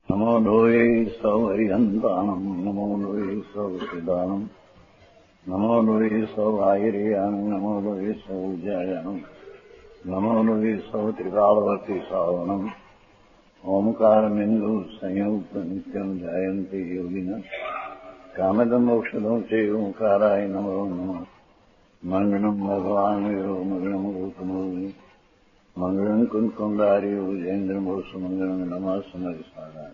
नमो लोये सौहरिहन्तानम् नमो लोये सौसिदानम् नमो लोये सौभागिर्यानम् नमो लोये सौजयानम् नमो लोये सौत्रिकालवर्ति सावनम् ओंकारमिन्दु संयुक्त नित्यम् जायन्ते योगिनः कामदम् मोक्षदम् च ओंकाराय नमो नमः मङ्गलम् भगवान् वीरो मङ्गलम् गौतमो मंगलम कुंकुंडारी उजेन्द्रमोसु मंगलम नमः समरिसाराय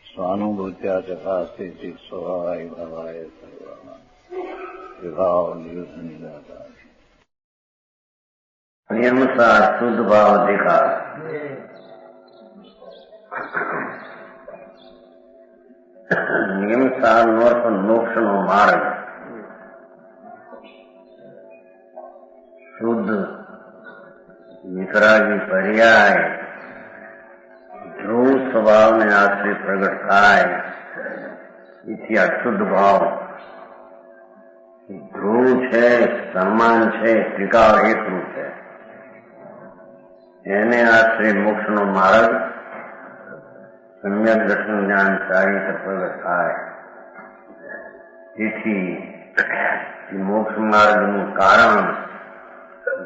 स्वानुभूत्या चकास्ते चित स्वभावाय भवाय सर्वाः विभाव नियुद्ध निराकार નિયમસાર શુદ્ધ ભાવ અધિકાર નિયમસાર નો અર્થ મોક્ષનો માર્ગ શુદ્ધ વિતરાગી પર્યાય ધ્રુવ સ્વભાવને આશ્રિત પ્રગટ થાય એથી આ શુદ્ધ ભાવ ધ્રુવ છે, સન્માન છે, ત્રિકાળ એકરૂપ છે. એને આશ્રિત મોક્ષનો માર્ગ સમ્યક દર્શન જ્ઞાન સારી રીતે પ્રગટ થાય. તેથી મોક્ષ માર્ગનું કારણ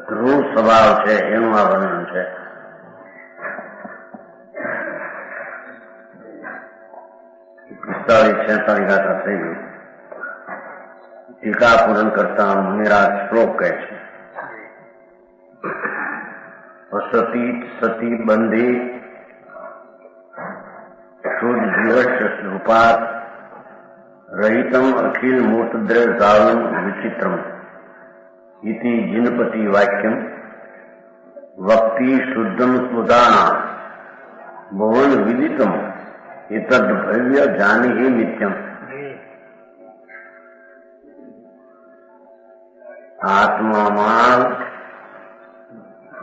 ધ્રુવ સ્વભાવ છે એનું આ વર્ણન છે. પિસ્તાળીસ 46 ગાથા થઈ ગઈ. ટીકા પૂરણ કરતા મુનિરાજ શ્લોક કહે છે અસતી સતી બંધી શુદ્ધ જીવસ્ય રૂપાત રહિતમ અખિલ મૂર્તદ્રવ્ય જાલમ વિચિત્રમ इति जिनपति वाक्यम वक्ति शुद्धम सुदाना भुवन विदितम एतद् भव्य जानी ही नित्यम. आत्माમાં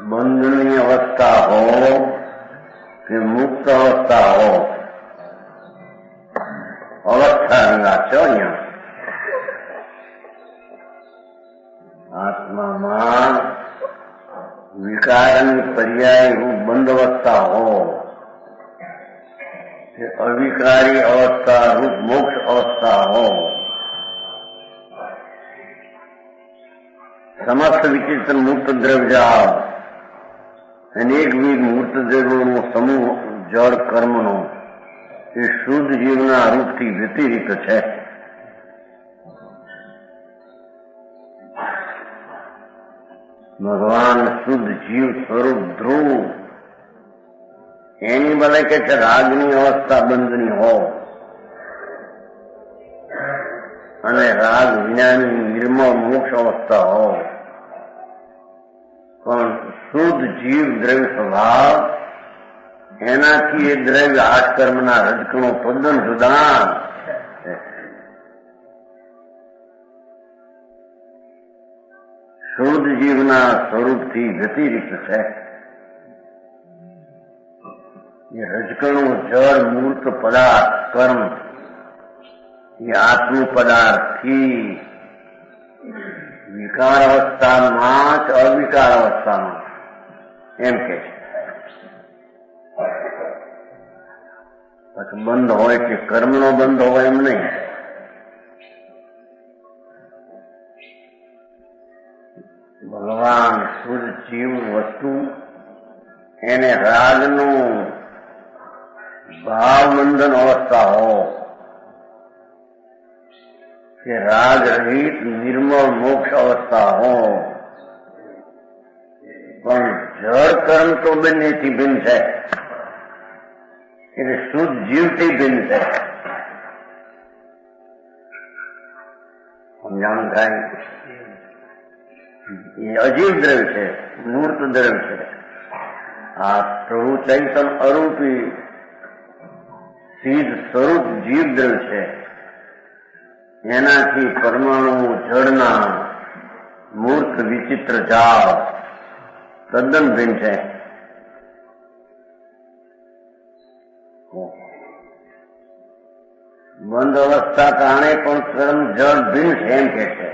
બંધની અવસ્થા હો કે મુક્ત અવસ્થા હો, અવસ્થા અંગા છે અહીંયા. આત્મામાં વિકારની પર્યાય રૂપ બંધ અવસ્થા હો કે અવિકારી અવસ્થા રૂપ મોક્ષ અવસ્થા હો, સમસ્ત વિચિત્ર મુક્ત દ્રવ્ય અનેકવિધ મૂર્ત દ્રવ્યોનો સમૂહ જળ કર્મનો એ શુદ્ધ જીવના રૂપથી વ્યતિરિક્ત છે. ભગવાન શુદ્ધ જીવ સ્વરૂપ ધ્રુવ એની ભલે કે છે રાગની અવસ્થા બંધની હો અને રાગ વિનાની નિર્મળ મોક્ષ અવસ્થા હો, પણ શુદ્ધ જીવ દ્રવ્ય સ્વભાવ એનાથી એ દ્રવ્ય આઠ કર્મના રજકણો તદ્દન જુદા છે. શુદ્ધ જીવના સ્વરૂપથી વ્યતિરિક્ત છે. એ રજકણું જળ મૂર્ત પદાર્થ કર્મ એ આત્મ પદાર્થથી વિકાર અવસ્થામાં જ અવિકાર અવસ્થામાં એમ કે છે. પછી બંધ હોય કે કર્મનો બંધ હોય એમ નહીં. ભગવાન શુદ્ધ જીવ વસ્તુ એને રાગનું ભાવબંધન અવસ્થા હો કે રાગ રહિત નિર્મળ મોક્ષ અવસ્થા હો, પણ જળ કર્મ તો બંનેથી ભિન્ન છે. એટલે શુદ્ધ જીવથી ભિન્ન છે. સમજાણ થાય? એ અજીવ દ્રવ્ય છે, મૂર્ત દ્રવ્ય છે. આ પ્રભુ ચૈતન્ય અરૂપી સિદ્ધ સ્વરૂપ જીવ દ્રવ્ય છે. એનાથી પરમાણુ જળના મૂર્ત વિચિત્ર જાળ તદ્દન ભિન્ન છે. બંધ અવસ્થા કારણે પણ કર્મ જળ ભિન્ન છે એમ કે છે.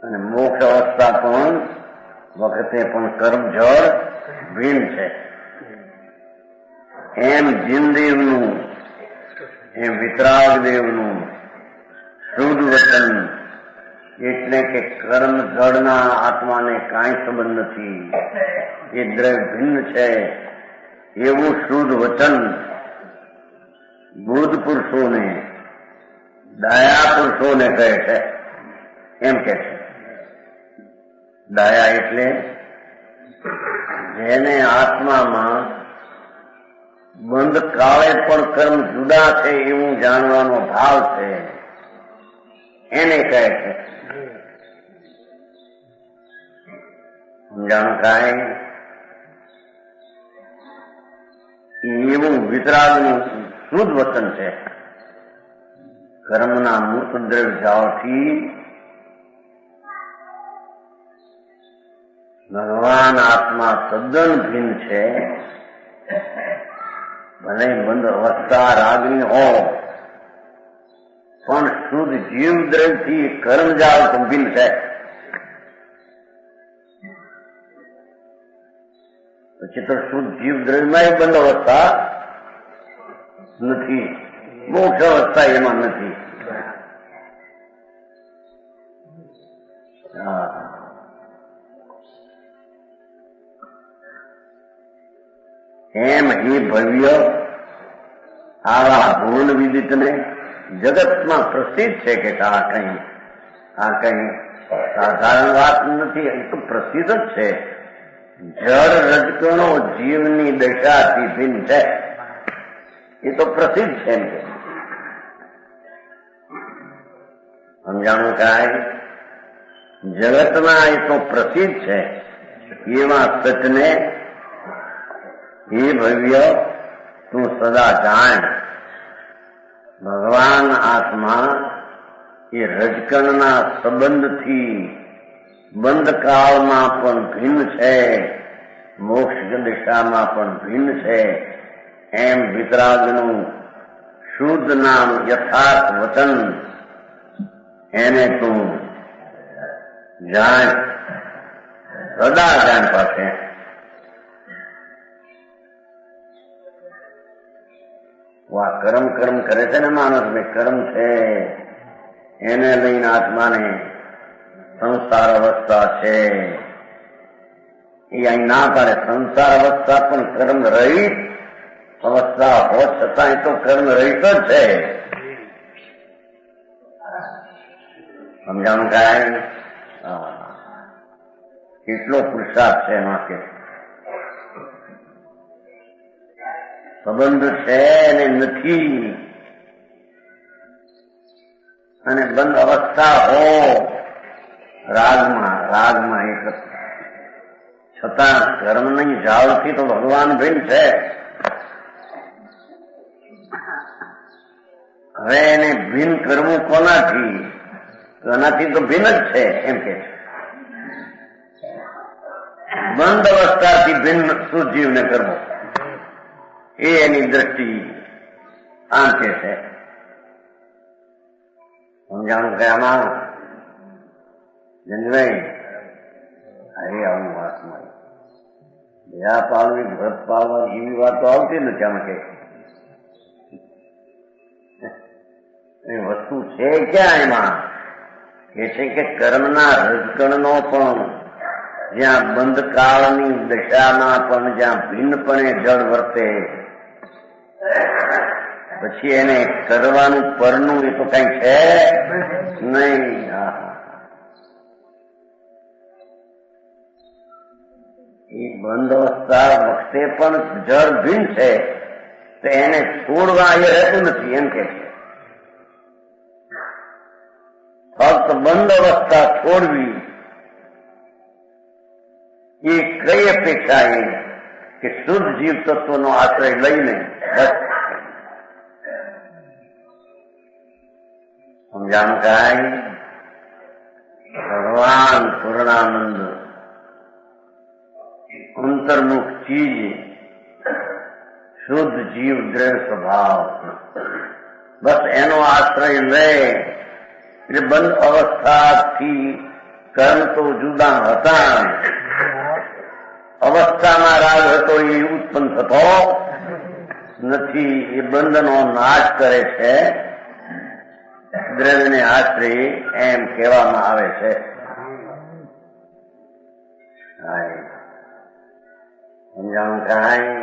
અને મોક્ષ અવસ્થા પણ વખતે પણ કર્મ જળ ભીન છે. એમ જીનદેવનું, એમ વિતરાગદેવનું શુદ્ધ વચન એટલે કે કર્મ જળના આત્માને કાંઈ સંબંધ નથી, એ દ્રવ્ય ભિન્ન છે એવું શુદ્ધ વચન બુદ્ધ પુરુષોને, દયા પુરુષોને કહે છે. એમ કે છે દયા એટલે જેને આત્મામાં બંધ કાળે પણ કર્મ જુદા છે એવું જાણવાનો ભાવ છે, એને કહે છે. સમજાણું કાંઈ? એવું વિતરાગનું શુદ્ધ વચન છે. કર્મના મૂર્ત દ્રવ્ય જાળથી ભગવાન આત્મા તદ્દન ભિન્ન છે. ભલે બંધ અવસ્થા રાગની હો, પણ શુદ્ધ જીવ દ્રવ્યથી કર્મજાળ તો ભિન્ન છે. પછી તો શુદ્ધ જીવ દ્રવ્યમાં બંધ અવસ્થા નથી, મોક્ષ અવસ્થા એમાં નથી. એમ એ ભવ્ય આવા ભુવન વિદિતને જગતમાં પ્રસિદ્ધ છે કે આ કઈ સાધારણ વાત નથી, એ તો પ્રસિદ્ધ જ છે. જળ રજકણો જીવની દશાથી ભિન્ન છે, એ તો પ્રસિદ્ધ છે. એમ કે સમજાણું કાંઈ? જગતમાં એ તો પ્રસિદ્ધ છે. એવા સચને હે ભવ્ય તું સદા જાણ, ભગવાન આત્મા એ રજકણના સંબંધથી બંધ કાળમાં પણ ભિન્ન છે, મોક્ષ દિશામાં પણ ભિન્ન છે. એમ વિતરાગનું શુદ્ધ નામ યથાર્થ વચન એને તું જાણ, સદા જાણ પાસે. આ કર્મ કરે છે ને માણસ, ભાઈ કર્મ છે એને લઈને આત્માને સંસાર અવસ્થા છે એ અહીં ના પાડે. સંસાર અવસ્થા પણ કર્મ રહિત અવસ્થા હોત છતાં એ તો કર્મ રહિત જ છે. સમજાણું કાંઈ? કેટલો પુરુષાર્થ છે એમાં કે સંબંધ છે ને નથી, અને બંધ અવસ્થા હો રાગમાં એક છતાં કર્મની જાળથી તો ભગવાન ભિન્ન છે. હવે એને ભિન્ન કરવું કોનાથી? એનાથી તો ભિન્ન જ છે. એમ કે બંધ અવસ્થાથી ભિન્ન શુદ્ધ જીવને કરવો, એ એની દ્રષ્ટિ આંકે છે. સમજાણું કે આમાં જનભાઈ અરે આવું વાતમાં દયા પાડવી, વ્રત પાડવા એવી વાતો આવતી નથી. આમાં કે વસ્તુ છે ક્યાં એમાં? એ છે કે કર્મના રજકણનો પણ જ્યાં બંધ કાળની દશામાં પણ જ્યાં ભિન્નપણે જળ વર્તે, પછી એને કરવાનું પરનું એ તો કઈ છે નહીં. એ બંધ અવસ્થા વખતે પણ જળ ભિન્ન છે, તો એને છોડવા એ રહેતું નથી. એમ કે છે ફક્ત બંધ અવસ્થા છોડવી એ કઈ અપેક્ષા એ કે શુદ્ધ જીવ તત્વનો આશ્રય લઈને બસ. સમજાણું કાંઈ? ભગવાન પૂર્ણાનંદ અંતર્મુખ ચીજ, શુદ્ધ જીવ દ્રવ્ય સ્વભાવ, બસ એનો આશ્રય લે એટલે બંધ અવસ્થાથી કર્મ તો જુદા હતા અવસ્થામાં રાગ હતો એ ઉત્પન્ન થતો નથી. એ બંધનો નાશ કરે છે દ્રવ્યને આશ્રય, એમ કહેવામાં આવે છે. સમજાણું કાંઈ?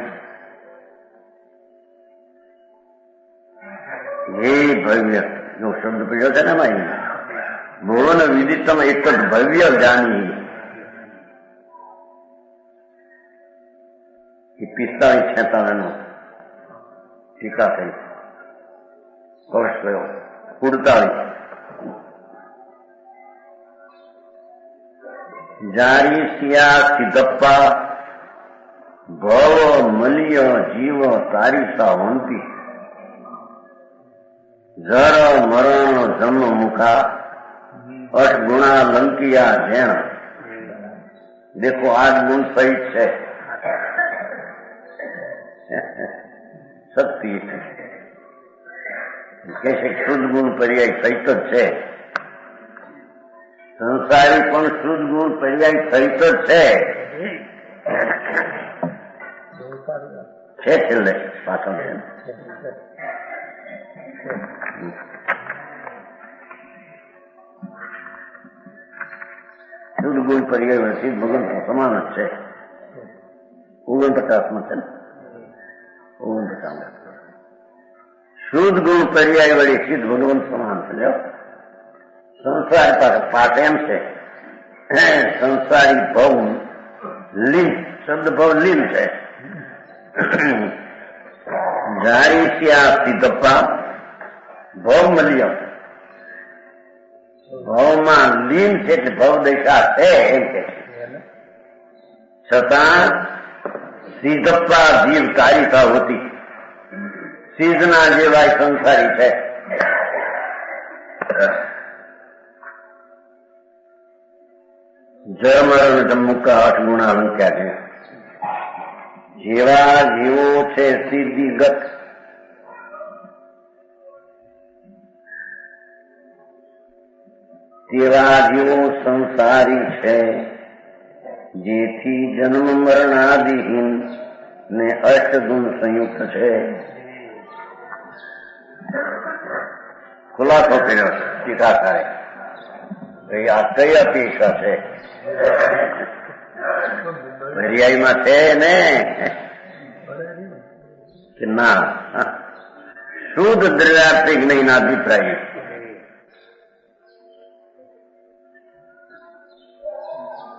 હે ભવ્ય નો શબ્દ પડ્યો છે ને ભાઈ, ભુવન વિદિતમ એક જ ભવ્ય જાની. એ 45-46 ટીકા થઈ. વર્ષ થયો 48. જારી સિયા સિદ્ધપ્પા ભવ મલિય જીવ તારીસા વંતી જર મરણ જન્મ મુખા અઠ ગુણા લંકિયા જેણ. દેખો 8 ગુણ સહિત છે. શક્તિ કે છે શુદ્ધ ગુણ પર્યાય સહિત જ છે. સંસારી પણ શુદ્ધ ગુણ પર્યાય સહિત જ છે. છેલ્લે પાછળ છે. શુદ્ધ ગુણ પર્યાય સિદ્ધ ભગવાન સમાન જ છે. 49 છે ને, 49. શુદ્ધ ગુણ પર્યાય વળી સિદ્ધ ભગવાન સમાન છે. સંસાર પાઠ એમ છે, સંસારી ભવ લીન, શબ્દ ભવ લીન છે. જારી સિયા સિદ્ધપ્પા ભવ મલિયમ, ભવમાં લીન છે એટલે ભવ દશા છે એમ કે છે. છતાં સિદ્ધપ્પા જીવ કારિકા હોતી, સિદ્ધના જેવા સંસારી છે. જરમરણ જમ્મુકા 8 ગુણા લંક્યા છે. જેવા જીવો છે સિદ્ધિગત, તેવા જીવો સંસારી છે. જેથી જન્મ મરણાદિહીન ને 8 ગુણ સંયુક્ત છે. ખુલાસો કર્યો ટીકાકારે. આ કઈ અપેક્ષા છે? પર્યાયમાં છે ને કે ના? શુદ્ધ દ્રવ્યાર્થિક નહીં ના અભિપ્રાય.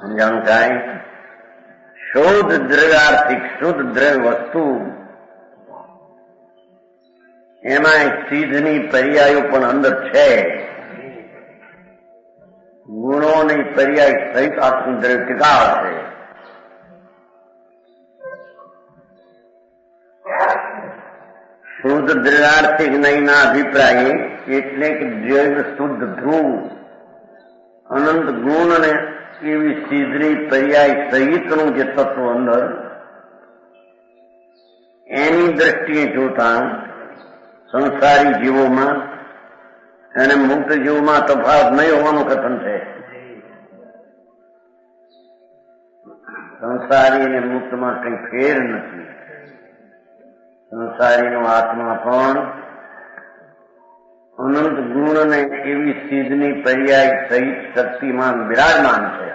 સમજાણું કાંઈ? શુદ્ધ દ્રવ્યાર્થિક, શુદ્ધ દ્રવ્ય વસ્તુ, એમાં સિદ્ધની પર્યાયો પણ અંદર છે. ગુણોની પર્યાય સહિત આખું દ્રવ્ય ટીકા છે. શુદ્ધ દ્રવ્યાર્થિક નહીં ના અભિપ્રાય એટલે કે દ્રવ્ય શુદ્ધ ધ્રુવ અનંત ગુણ ને એવી સિદ્ધની પર્યાય સહિતનું જે તત્વ અંદર, એની દ્રષ્ટિએ જોતા સંસારી જીવોમાં અને મુક્ત જીવોમાં તફાવત નહીં હોવાનું કથન છે. સંસારી અને મુક્તમાં કંઈ ફેર નથી. સંસારીનો આત્મા પણ અનંત ગુણ ને એવી સિદ્ધની પર્યાય સહિત શક્તિમાન વિરાજમાન છે.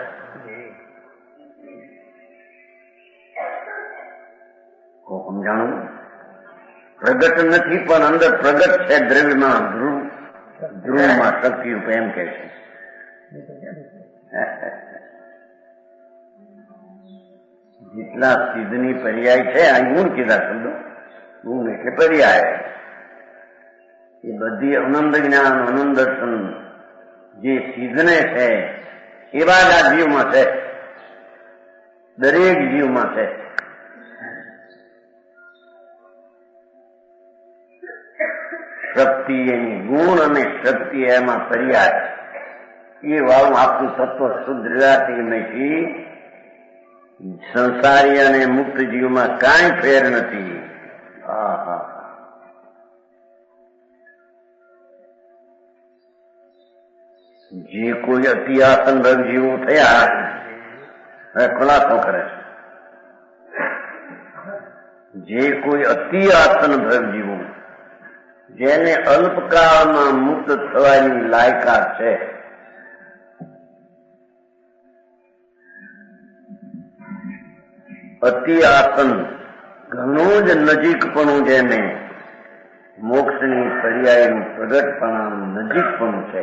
સમજાણું? પ્રગટ નથી પણ અંદર પ્રગટ છે. દ્રવ્યમાં ધ્રુવમાં શક્તિ રૂપે એમ કે છે. જેટલા સિદ્ધની પર્યાય છે, આ ગુણ કીધા શબ્દો, ગુણ એટલે પર્યાય, એ બધી અનંત જ્ઞાન અનંત દર્શન જે સિદ્ધને છે એવા જ આ જીવમાં છે. દરેક જીવમાં છે. શક્તિ એની ગુણ અને શક્તિ એમાં પર્યાય, એ વાળું આખું તત્વ શુદ્ધ દ્રવ્યાર્થિક નથી. સંસારી અને મુક્ત જીવમાં કાંઈ ફેર નથી. જે કોઈ અતિ આસન રગ જીવો થયા, હવે ખુલાસો કરે છે. જે કોઈ અતિ આસન ભર જીવો જેને અલ્પકાળમાં મુક્ત થવાની લાયકાત છે, અતિ આસન ઘણું જ નજીકપણું જેને મોક્ષની પર્યાયનું પ્રગટપણાનું નજીકપણું છે,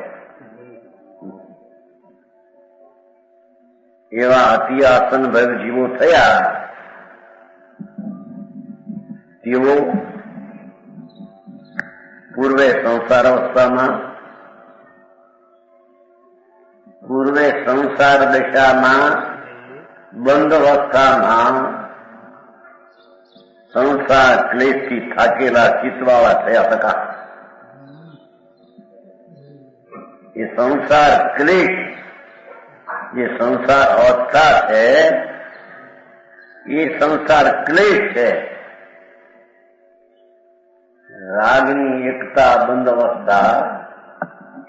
એવા અતિ આસન ભર જીવો થયા. તેઓ પૂર્વે સંસારાવસ્થામાં, પૂર્વે સંસાર દશામાં, બંધ અવસ્થામાં સંસાર ક્લેશથી થાકેલા ચિત્તવાળા થયા હતા. એ સંસાર ક્લેશ, જે સંસાર અવસ્થા છે, એ સંસાર ક્લેશ છે. રાગની એકતા બંધ અવસ્થા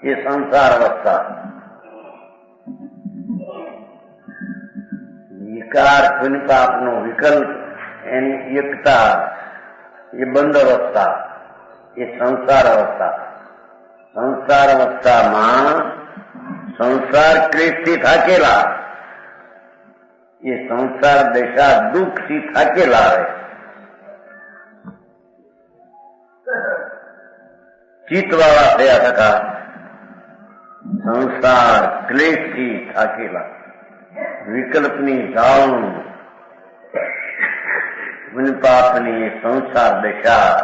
એ સંસાર અવસ્થા. વિકાર પુનિપાપનો વિકલ્પ એની એકતા એ બંધ અવસ્થા એ સંસાર અવસ્થા. સંસાર અવસ્થામાં સંસાર ક્લેશથી થાકેલા, એ સંસાર દશા દુઃખથી થાકેલા આવે. ચિત્તવાળા થયા હતા, સંસાર ક્લેશથી થાકેલા, વિકલ્પની ધાવણ, પુણ્યપાપની સંસાર દશા,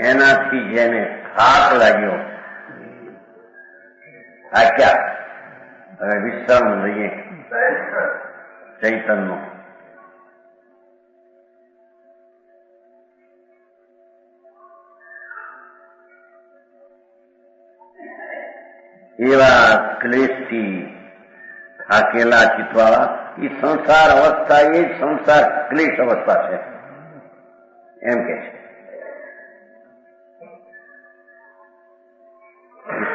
એનાથી જેને થાક લાગ્યો, થાક્યા. હવે વિશ્રામ લઈએ ચૈતન્ય. એવા ક્લેશથી થાકેલા ચિત્તવાળા, એ સંસાર અવસ્થા એ સંસાર ક્લેશ અવસ્થા છે એમ કે છે.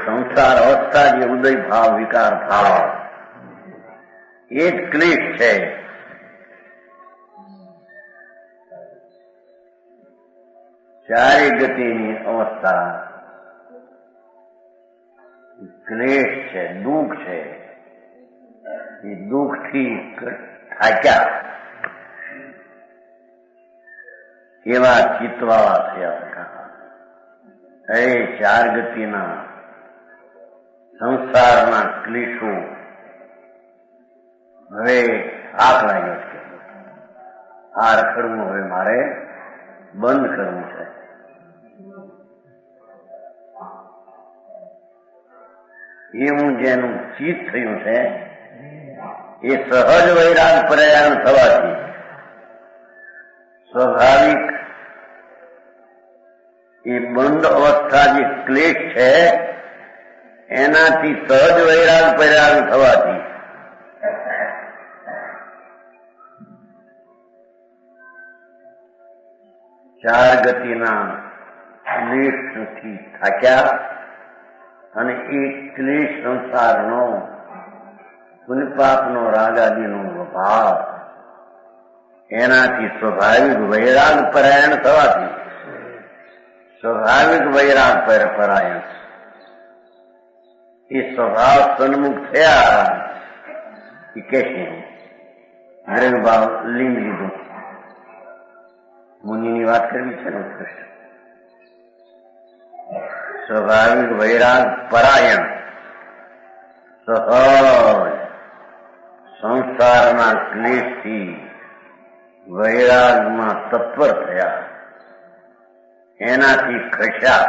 સંસાર અવસ્થા જે ઉદય ભાવ, વિકાર ભાવ, એ જ ક્લેશ છે. ચારે ગતિની અવસ્થા ક્લેશ છે, દુઃખ છે. એ દુઃખથી થાક્યા એવા ચિત્તવાળા થયા હતા. એ ચાર ગતિના સંસારના ક્લેશો હવે આગ લાગ્યો છે. આ રખડવું હવે મારે બંધ કરવું છે. એવું જેનું ચિત્ત થયું છે, એ સહજ વૈરાગ પ્રયાણ થવાથી સ્વાભાવિક એ બંધ અવસ્થા જે ક્લેશ છે, એનાથી સહજ વૈરાગ પ્રયાણ થવાથી ચાર ગતિના ક્લેશથી થાક્યા અને એ ક્લેશ સંસારનો, પુનિપાપનો, રાગાદીનો ભાવ, એનાથી સ્વાભાવિક વૈરાગ પરાયણ થવાથી, સ્વાભાવિક વૈરાગ પરાયણ, એ સ્વભાવ સન્મુખ થયા. એ કે છે દ્રવ્યભાવ લિંગ લીધું. મુનિની વાત કરવી છે ને ઉત્કૃષ્ટ. સ્વાભાવિક વૈરાગ પરાયણ, સહજ સંસારના ક્લેશથી વૈરાગમાં તત્પર થયા, એનાથી ખસ્યા.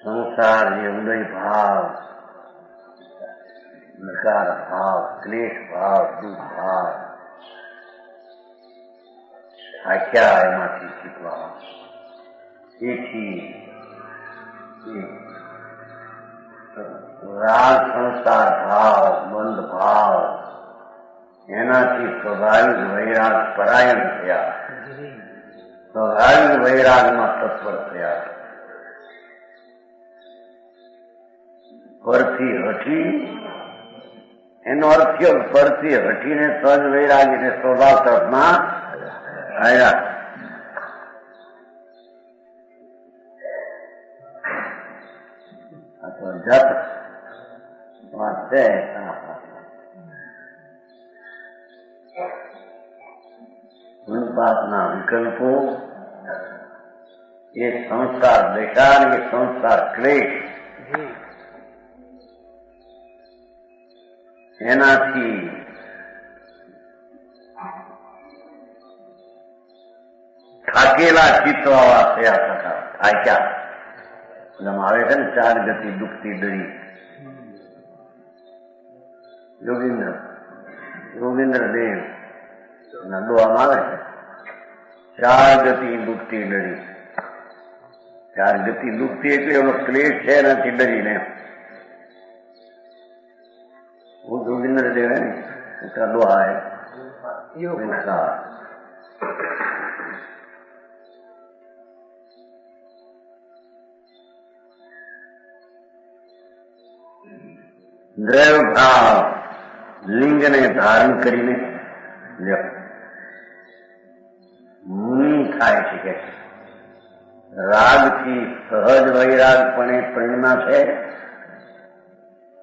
સંસાર જે ઉદય ભાવ, વિકાર ભાવ, ક્લેશ ભાવ, દુઃખ ભાવ, થાક્યા એમાંથી શીખવા. તેથી રાગ સંસાર ભાવ, બંધ ભાવ, એનાથી સ્વાભાવિક વૈરાગ પરાયણ થયા, સ્વાભાવિક વૈરાગમાં તત્પર થયા. પરથી હઠી, એનો અર્થ થયો પરથી હઠીને સહજ વૈરાગીને સ્વભાવ તરફમાં આવ્યા. આ તો જપ વાત છે. પુણ્યપાપના વિકલ્પો, એ સંસાર દશા, એ સંસાર ક્લેશ, એનાથી થાકેલા ચિત્તવાળા થયા થતા થાક્યા. એમ આવે છે ને 4 ગતિ દુખતી ડરી. યોગીન્દ્ર દેવ ના દોવામાં આવે છે 4 ગતિ દુખતી ડરી. 4 ગતિ દુખતી એટલે એનો ક્લેશ છે એનાથી ડરીને. वो जोगिंद्र देव है उसका दोहा है દ્રવ્ય ભાવ લિંગને ધારણ કરીને મુનિ થાય છે કે રાગથી સહજ વૈરાગપણે પ્રેરણા છે.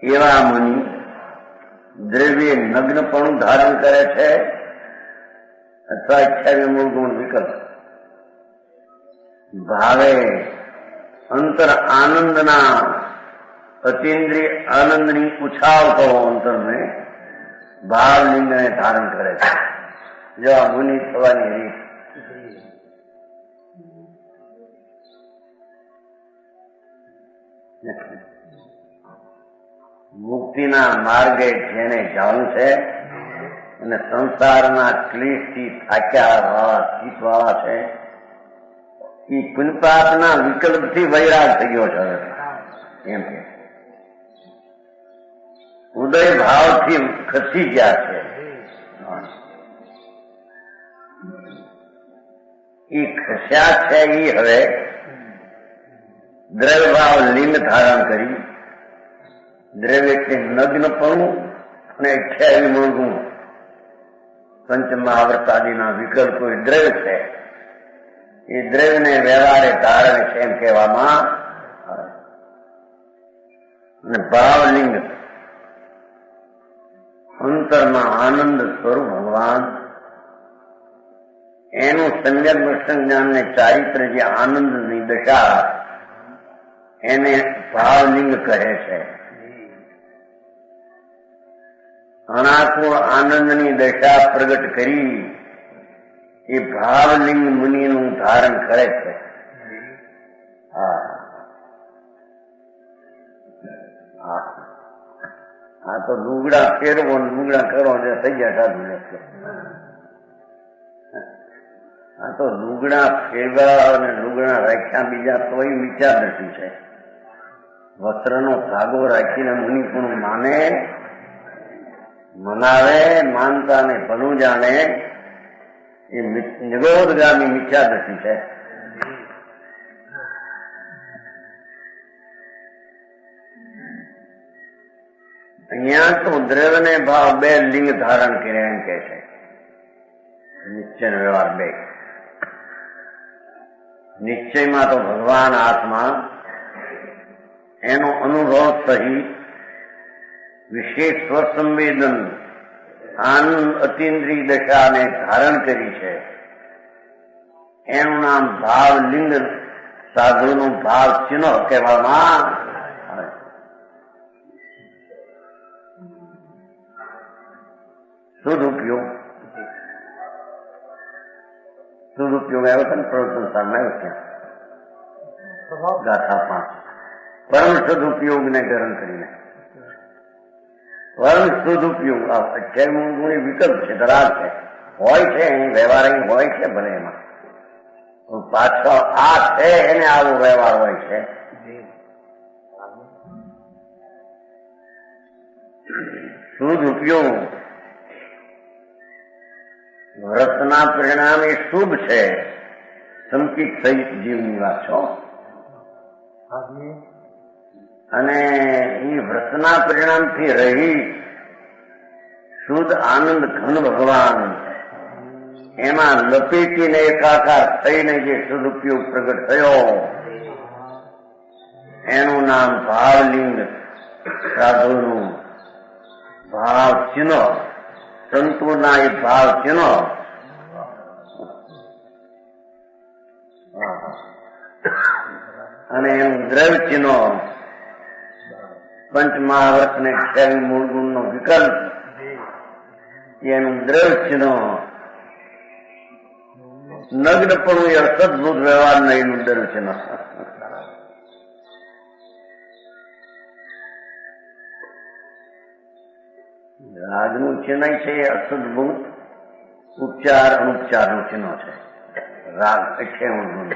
એવા મુનિ દ્રવ્ય નગ્નપણું ધારણ કરે છે અથવા 28 મૂળ ગુણ વિકલ્પ ભાવે અંતર આનંદના અતિન્દ્રિય આનંદની ઉછાળતો અંતરને ભાવલિંગને ધારણ કરે છે. જો આ મુનિ થવાની રીત. મુક્તિના માર્ગે જેને જવું છે અને સંસારના ક્લેશથી થાક્યા વાળા ચિત્તવાળા છે, એ પુણ્યપાપના વિકલ્પથી વૈરાગ થઈ ગયો છે. એમ કે ઉદય ભાવથી ખસી ગયા છે. એ ખસ્યા છે એ હવે દ્રવ્ય ભાવ લિંગ ધારણ કરી દ્રવ્ય કે નગ્નપણું અને 28 મૂળ ગુણ પંચમહાવર્તાદિના વિકલ્પો દ્રવ્ય છે. એ દ્રવ્યને વ્યવહારે ધારણ છે એમ કહેવામાં આવે. અને ભાવલિંગ અંતરમાં આનંદ સ્વરૂપ ભગવાન, એનું સમ્યક દર્શન જ્ઞાનને ચારિત્ર જે આનંદની દશા એને ભાવલિંગ કહે છે. અનાકુળ આનંદની દશા પ્રગટ કરી એ ભાવલિંગ મુનિનું ધારણ કરે છે. આ તો લુગડા ફેરવો લુગડા કરો થઈ ગયા સાધુ. આ તો લુગડા ફેરવા અને લુગડા રાખ્યા બીજા તોય વિચાર નથી છે. વસ્ત્રનો ધાગો રાખીને મુનિ પણ માને, મનાવે, માનતા ને ભલું જાણે, એ નિરોધગામી મિથ્યા દ્રષ્ટિ છે. અહીંયા તો દ્રવ્યને ભાવ 2 લિંગ ધારણ કર્યા એમ કે છે. નિશ્ચય વ્યવહાર 2. નિશ્ચયમાં તો ભગવાન આત્મા એનો અનુભવ સહિત વિશેષ સ્વસંવેદન આનંદ અતિન્દ્રિય દશાને ધારણ કરી છે. એનું નામ ભાવલિંગ, સાધુનું ભાવ ચિહ્ન કહેવામાં આવે. સદુપયોગ આવ્યો છે ને પ્રવર્તન સામે આવ્યો ત્યાં ગાથા 5 પરમ સદુપયોગને ગ્રહણ કરીને પરમ સદુપયોગ 28 ગુણી વિકલ્પ છે, ધરાવ છે, હોય છે, વ્યવહાર અહીં હોય છે. ભલે એમાં પાછળ આ છે એને આવો વ્યવહાર હોય છે. સદુપયોગ વ્રતના પરિણામે શુભ છે. સંકિત સહિત જીવની વાત છો. અને એ વ્રતના પરિણામથી રહી શુદ્ધ આનંદ ઘન ભગવાન એમાં લપેટીને એકાકાર થઈને જે સદુપયોગ પ્રગટ થયો એનું નામ ભાવલિંગ, સાધુનું ભાવ ચિહ્ન, સંતોના એ ભાવ ચિહ્ન અને એનું દ્રવ્ય ચિહ્ન પંચ મહાવ્રત ને 26 મૂળ ગુણનો વિકલ્પ એનું દ્રવ્ય ચિહ્ન નગ્નપણું એ અસદભૂત વ્યવહાર નહીં દ્રવ્ય ચિહ્ન. રાગનું ચિહ્ન છે એ અસદભૂત ઉપચાર અનુપચારનું ચિહ્ન છે. રાગ 58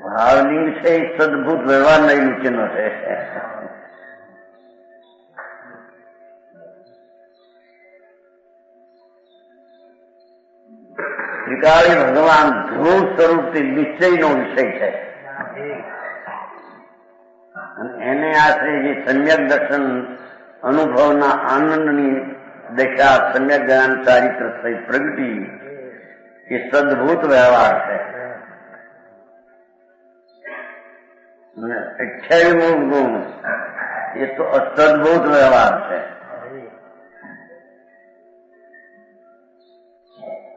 ભાવલિંગ છે એ સદભૂત વ્યવહાર નહીં ચિહ્ન છે. ત્રિકાળી ભગવાન ધ્રુવ સ્વરૂપથી નિશ્ચયનો વિષય છે અને એને આશરે જે સમ્યક દર્શન અનુભવના આનંદની દશા સમ્યક જ્ઞાન ચારિત્ર સહિત પ્રગતિ એ સદભૂત વ્યવહાર છે. 28 ગુણ એ તો અસદભૂત વ્યવહાર છે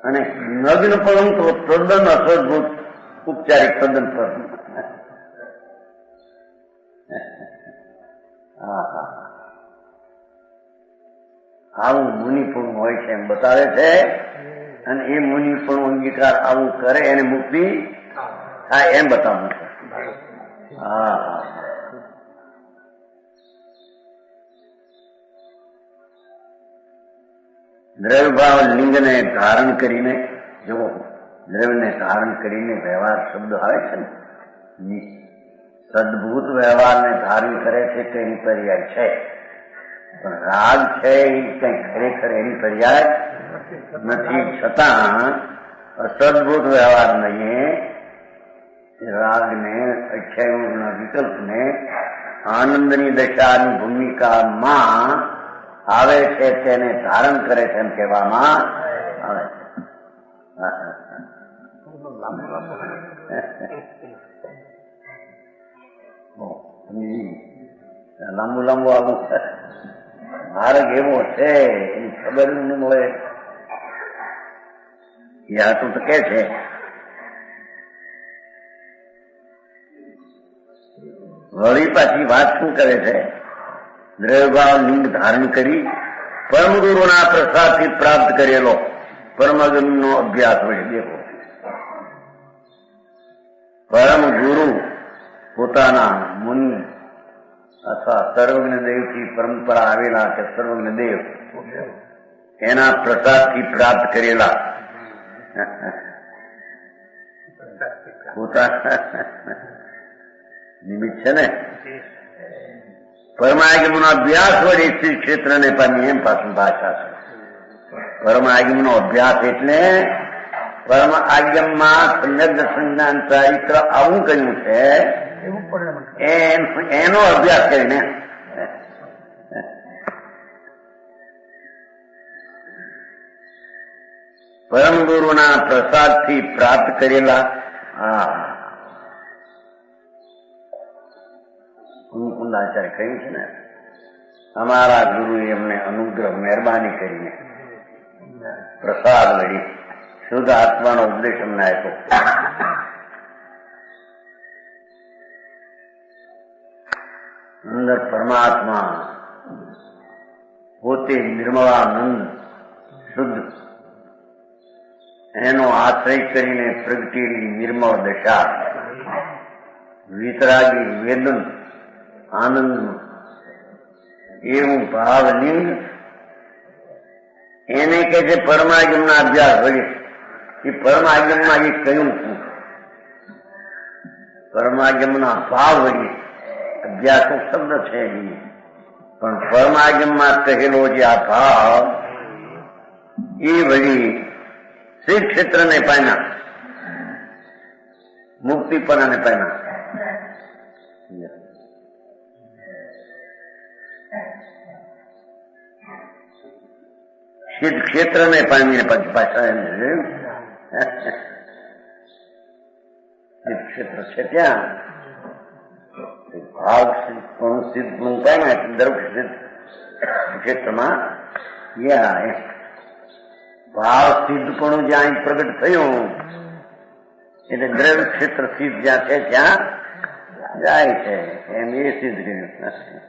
અને નગ્ન પરંતુ તદ્દન અસદભૂત ઉપચારિક તદ્દન પર. આવું મુનિપૂર્ણ હોય છે એમ બતાવે છે અને એ મુનિપૂર્ણ અંગીકાર આવું કરે એને મુક્તિ થાય એમ બતાવવું છે. દ્રવ્યભાવ લિંગને ધારણ કરીને, જો દ્રવ્યને ધારણ કરીને વ્યવહાર શબ્દ આવે છે ને, સદભૂત વ્યવહારને ધારણ કરે છે તો એની પર્યાય છે, પણ રાગ છે એ કઈ ખરેખર એની પર્યાય નથી. છતાં અસદભૂત વ્યવહાર નહીં રાગને 28 વિકલ્પને આનંદની દશાની ભૂમિકામાં આવે છે તેને ધારણ કરે છે એમ કહેવામાં આવે છે. લાંબુ લાંબુ આવું માર્ગ એવો છે એની ખબર ન મળે એ હાટું તો કે છે. વળી પાછી વાત શું કરે છે? દ્રવ્યભાવ લિંગ ધારણ કરી પરમ ગુરુના પ્રસાદથી પ્રાપ્ત કરેલો પરમગમનો અભ્યાસ હોય. દેખો, પરમ ગુરુ પોતાના મુનિ અથવા સર્વજ્ઞ દેવથી પરંપરા આવેલા કે સર્વજ્ઞ દેવ એના પ્રસાદથી પ્રાપ્ત કરેલા પોતાના નિમિત્ત છે ને પરમાગમનો અભ્યાસ વડે શ્રી ક્ષેત્રને પામી એમ પાછું ભાષા છે. પરમાગમનો અભ્યાસ એટલે પરમ આજ્ઞમાં સમ્યક દર્શન ચારિત્ર આવું કહ્યું છે એનો અભ્યાસ કરીને પરમ ગુરુના પ્રસાદથી પ્રાપ્ત કરેલા કુંદાચાર્ય કહ્યું છે ને, અમારા ગુરુએ એમને અનુગ્રહ મહેરબાની કરીને પ્રસાદ વળી શુદ્ધ આત્માનો ઉપદેશ અમને આપ્યો. અંદર પરમાત્મા પોતે નિર્મળાનંદ શુદ્ધ એનો આશ્રય કરીને પ્રગટેલી નિર્મળ દશા વિતરાગી વેદન આનંદ એવું ભાવલિંગ એને કે છે પરમાગમના અભ્યાસ વડે. એ પરમાગમમાં એ કહ્યું છું પરમાગમના ભાવ વડે અભ્યાસ શબ્દ છે પણ પરમાગમમાં કહેલો જે આ ભાવ એ વળી શ્રી ક્ષેત્રને પામ્યા મુક્તિપણાને પામ્યા. સિદ્ધ ક્ષેત્રને પામીને પછી પાછા એને સિદ્ધ ક્ષેત્ર છે ત્યાં ભાવ સિદ્ધ ગુણ પામ્યા એટલે દ્રવ્ય સિદ્ધ ક્ષેત્રમાં ગયા. ભાવ સિદ્ધપણું જ્યાં પ્રગટ થયું એટલે દ્રવ્ય ક્ષેત્ર સિદ્ધ જ્યાં છે ત્યાં જાય છે એમ એ સિદ્ધ કર્યું.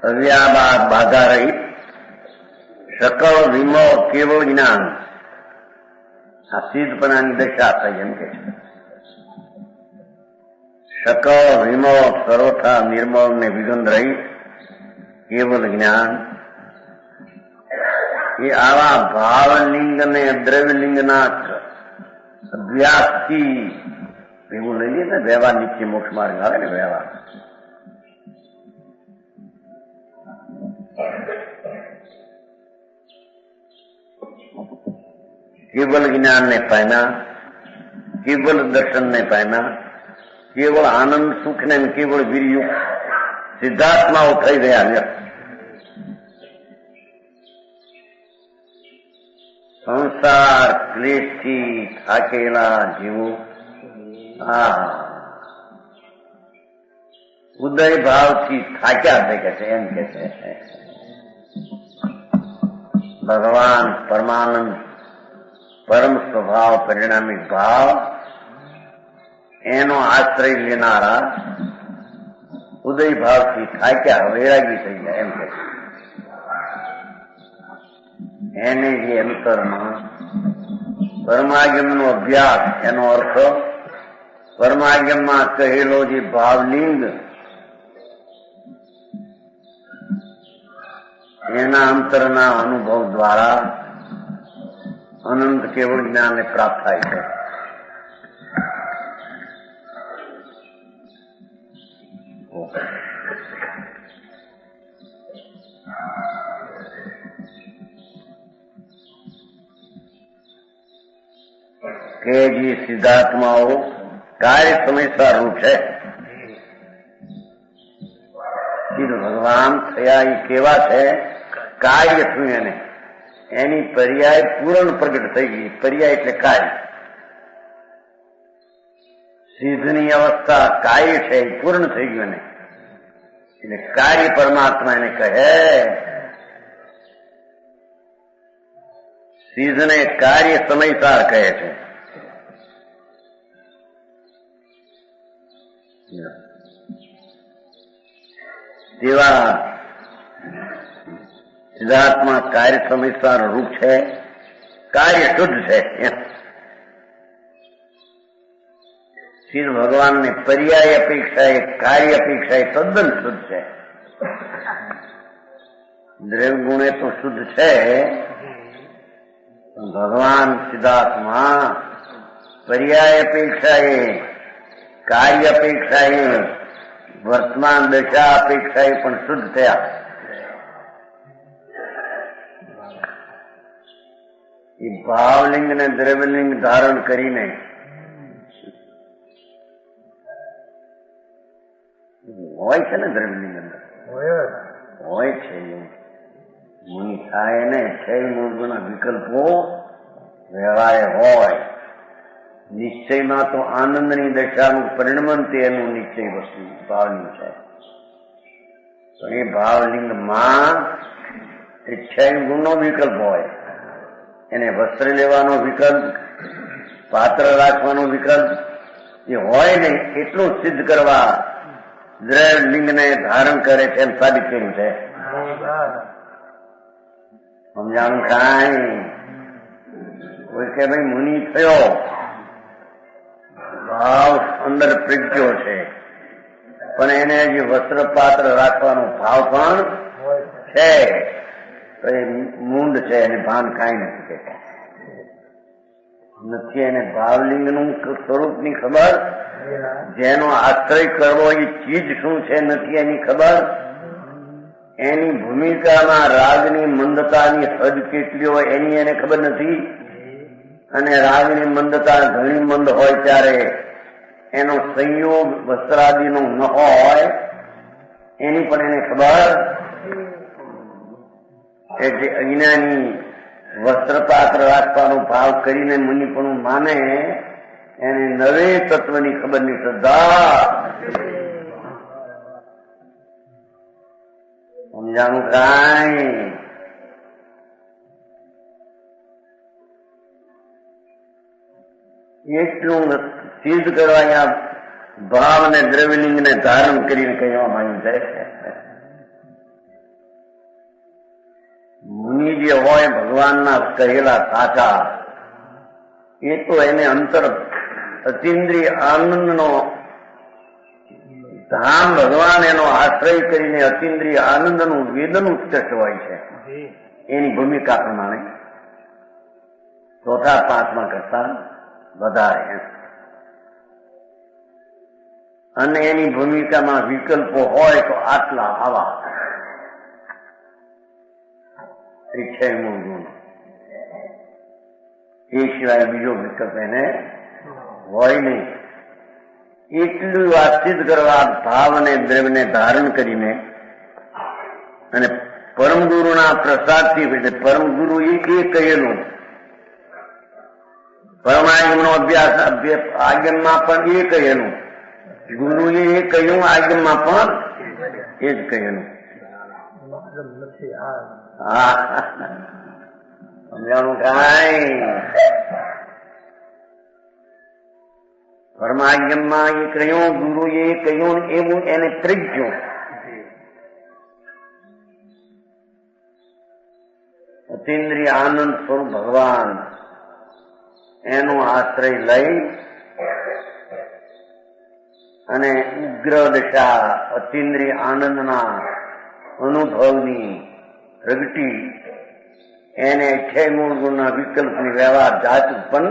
અવ્યાબાદ બાધા રહિત સકળ વિમો કેવળ જ્ઞાન આ સિદ્ધપણાની દશા થઈ એમ કે છે. સકળ વિમો સર્વથા નિર્મળ ને વિઘન રહિત કેવલ જ્ઞાન એ આવા ભાવલિંગ અને દ્રવ્યલિંગના અભ્યાસથી એવું લઈ લઈએ ને વ્યવહાર નિત્ય મોક્ષ માર્ગ આવે ને વ્યવહાર કેવલ જ્ઞાનને પામ્યા, કેવલ દર્શનને પામ્યા, કેવળ આનંદ સુખને કેવળ વીર્યુક્ત સિદ્ધાત્માઓ થઈ રહ્યા. સંસાર ક્લેશથી થાકેલા જીવો ઉદય ભાવથી થાક્યા થઈ કે છે એમ કે છે. ભગવાન પરમાનંદ પરમ સ્વભાવ પરિણામી ભાવ એનો આશ્રય લેનારા ઉદય ભાવથી થાક્યા વૈરાગી થઈ ગયા એમ કે છે. એને જે અંતરમાં પરમાગમનો અભ્યાસ એનો અર્થ પરમાગમમાં કહેલો જે ભાવલિંગ એના અંતરના અનુભવ દ્વારા અનંત કેવળ જ્ઞાનને પ્રાપ્ત થાય છે. કે જે સિદ્ધાત્માઓ કાર્ય સમયસર રૂપ છે. ભગવાન થયા એ કેવા છે? કાર્ય થયું એને એની પર્યાય પૂર્ણ પ્રગટ થઈ ગઈ. પર્યાય એટલે કાર્ય. સિદ્ધની અવસ્થા કાર્ય છે એ પૂર્ણ થઈ ગયું એને એટલે કાર્ય પરમાત્મા એને કહે. સિદ્ધને કાર્ય સમયસાર કહે છે. તેવા સિદ્ધાત્મા કાર્ય સમયસાર રૂપ છે, કાર્ય શુદ્ધ છે. સિદ્ધ ભગવાનને પર્યાય અપેક્ષા એ કાર્ય અપેક્ષા એ તદ્દન શુદ્ધ છે. દ્રવ્ય ગુણે તો શુદ્ધ છે, ભગવાન સિદ્ધાત્મા પર્યાય અપેક્ષા એ કાર્ય અપેક્ષા એ વર્તમાન દશા અપેક્ષા એ પણ શુદ્ધ થયા. એ ભાવલિંગ ને દ્રવ્યલિંગ ધારણ કરીને હોય છે ને દ્રવ્યલિંગ અંદર હોય છે. મુનિ થાય ને છે મૂળના વિકલ્પો વ્યવહારે હોય. નિશ્ચયમાં તો આનંદની દશાનું પરિણમન તેનું નિશ્ચય વસ્તુ ભાવલિંગ છે. તો એ ભાવલિંગમાં એ છ ગુણનો વિકલ્પ હોય. એને વસ્ત્ર લેવાનો વિકલ્પ, પાત્ર રાખવાનો વિકલ્પ એ હોય ને એટલું સિદ્ધ કરવા દ્રવ્યલિંગને ધારણ કરે છે એમ સાબિત કર્યું છે. સમજાણું કાંઈ? કોઈ કે ભાઈ મુનિ થયો, ભાવ અંદર પ્રજ્ઞો છે, પણ એને જે વસ્ત્ર પાત્ર રાખવાનો ભાવ પણ છે. તો એ મૂંડ છે, એને ભાન કાંઈ નથી કે નથી. એને ભાવલિંગનું સ્વરૂપની ખબર, જેનો આશ્રય કરવો એ ચીજ શું છે નથી એની ખબર, એની ભૂમિકામાં રાગની મંદતાની હદ કેટલી હોય એની એને ખબર નથી. અને રાગની મંદતા ઘણી મંદ હોય ત્યારે એનો સંયોગ વસ્ત્રાદિનો ન હોય એની પણ એને ખબર. એટલે અજ્ઞાની વસ્ત્રપાત્ર રાખવાનો ભાવ કરીને મુનિપણું માને એને નવે તત્વની ખબરની શ્રદ્ધા. સમજાણું કાંઈ? એટલું સિદ્ધ કરવા અહીંયા ભાવ અને દ્રવ્યલિંગને ધારણ કરીને કહેવામાં આવ્યું છે. મુનિ જે હોય ભગવાનના કહેલા સાચા એ તો એને અંતર અતિન્દ્રિય આનંદનો ધામ ભગવાન એનો આશ્રય કરીને અતિન્દ્રિય આનંદનું વેદન ઉત્કૃષ્ટ હોય છે એની ભૂમિકા પ્રમાણે ચોથા પાંચમા કરતા વધારે. અને એની ભૂમિકામાં વિકલ્પો હોય તો આટલા આવા છે મૂળ ગુણ. એ સિવાય બીજો વિકલ્પ એને હોય નહીં. એટલું વાતચીત કરવા ભાવ અને દ્રવ્યને ધારણ કરીને અને પરમ ગુરુના પ્રસાદથી પરમ ગુરુ એ કહેલું પરમાગમનો અભ્યાસ આગમમાં પણ એ કહેલું, ગુરુએ એ કહ્યું આગમમાં પણ એ જ કહેલું. હા સમજાણું કાંઈ? પરમાગમમાં એ કહ્યું, ગુરુએ એ કહ્યું, એવું એને ત્રીજ્યું. અતિન્દ્રિય આનંદ સ્વરૂપ ભગવાન એનો આશ્રય લઈ અને ઉગ્ર દશા અતિન્દ્રિય આનંદના અનુભવની પ્રગટી એને છે મૂળ ગુણના વિકલ્પની વ્યવહાર જાત ઉત્પન્ન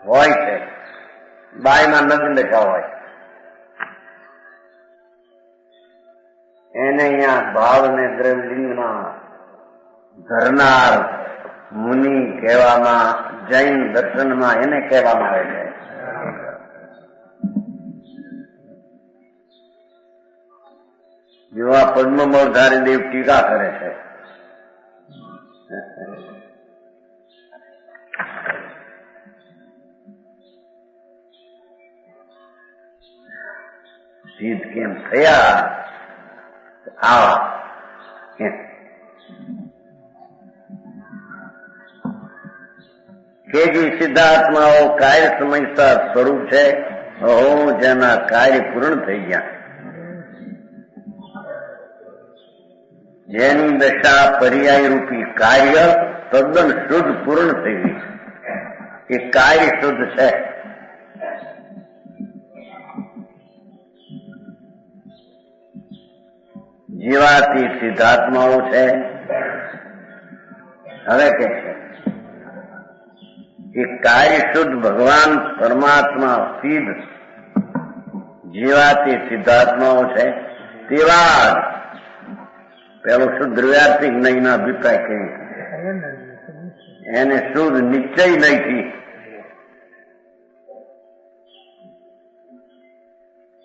હોય છે. બાયમાં નગ્ન દશા હોય એને અહીંયા ભાવ અને દ્રવ્યલિંગમાં ધરનાર મુનિ કહેવામાં, જૈન દર્શનમાં એને કહેવામાં આવે છે. જેવા પદ્મમોરધારી દેવ ટીકા કરે છે. સિદ્ધ કેમ થયા? આવા કે જે સિદ્ધાત્માઓ કાર્ય સમજતા સ્વરૂપ છે, જેના કાર્ય પૂર્ણ થઈ ગયા, જેની દશા પર્યાય રૂપી કાર્ય તદ્દન શુદ્ધ પૂર્ણ થઈ ગઈ. એ કાર્ય શુદ્ધ છે. જેવાથી સિદ્ધાત્માઓ છે. હવે કે છે એ કાર્ય શુદ્ધ ભગવાન પરમાત્મા સિદ્ધ જેવાથી સિદ્ધાત્માઓ છે તેવા પેલો શુદ્ધ દ્રવ્યાર્થિક નહીંના અભિપ્રાય કહે એને શુદ્ધ નિશ્ચય નહીંથી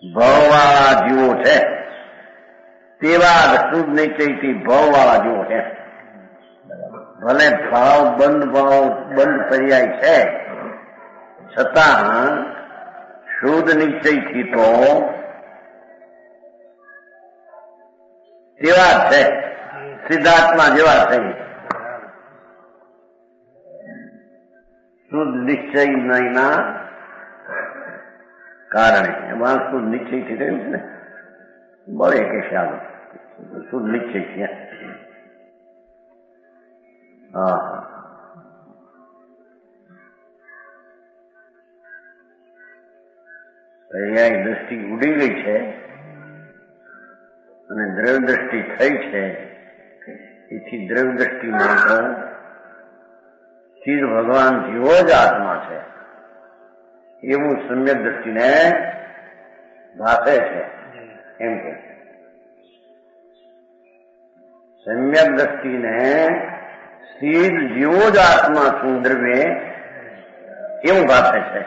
ભવવાળા જીવો છે તેવા શુદ્ધ નિશ્ચયથી ભવવાળા જીવો છે. ભલે ભાવ બંધ પર્યાય છે છતાં શુદ્ધ નિશ્ચયથી તો તેવા છે, સિદ્ધાત્મા જેવા છે. શુદ્ધ નિશ્ચય નહીંના કારણે એમાં શુદ્ધ નિશ્ચયથી રહ્યું છે ને બળે કે શાલ શુદ્ધ નિશ્ચય છે. હા પર્યાય દ્રષ્ટિ ઉડી ગઈ છે અને દ્રવ્ય દ્રષ્ટિ થઈ છે. એથી દ્રવ્ય દ્રષ્ટિમાં તો સિદ્ધ ભગવાન જેવો જ આત્મા છે એવું સમ્યક દ્રષ્ટિને ભાષે છે. એમ કે સમ્યક દ્રષ્ટિને સીધ જેવો જ આત્મા શું દ્રવ્ય એવું ભાષે છે.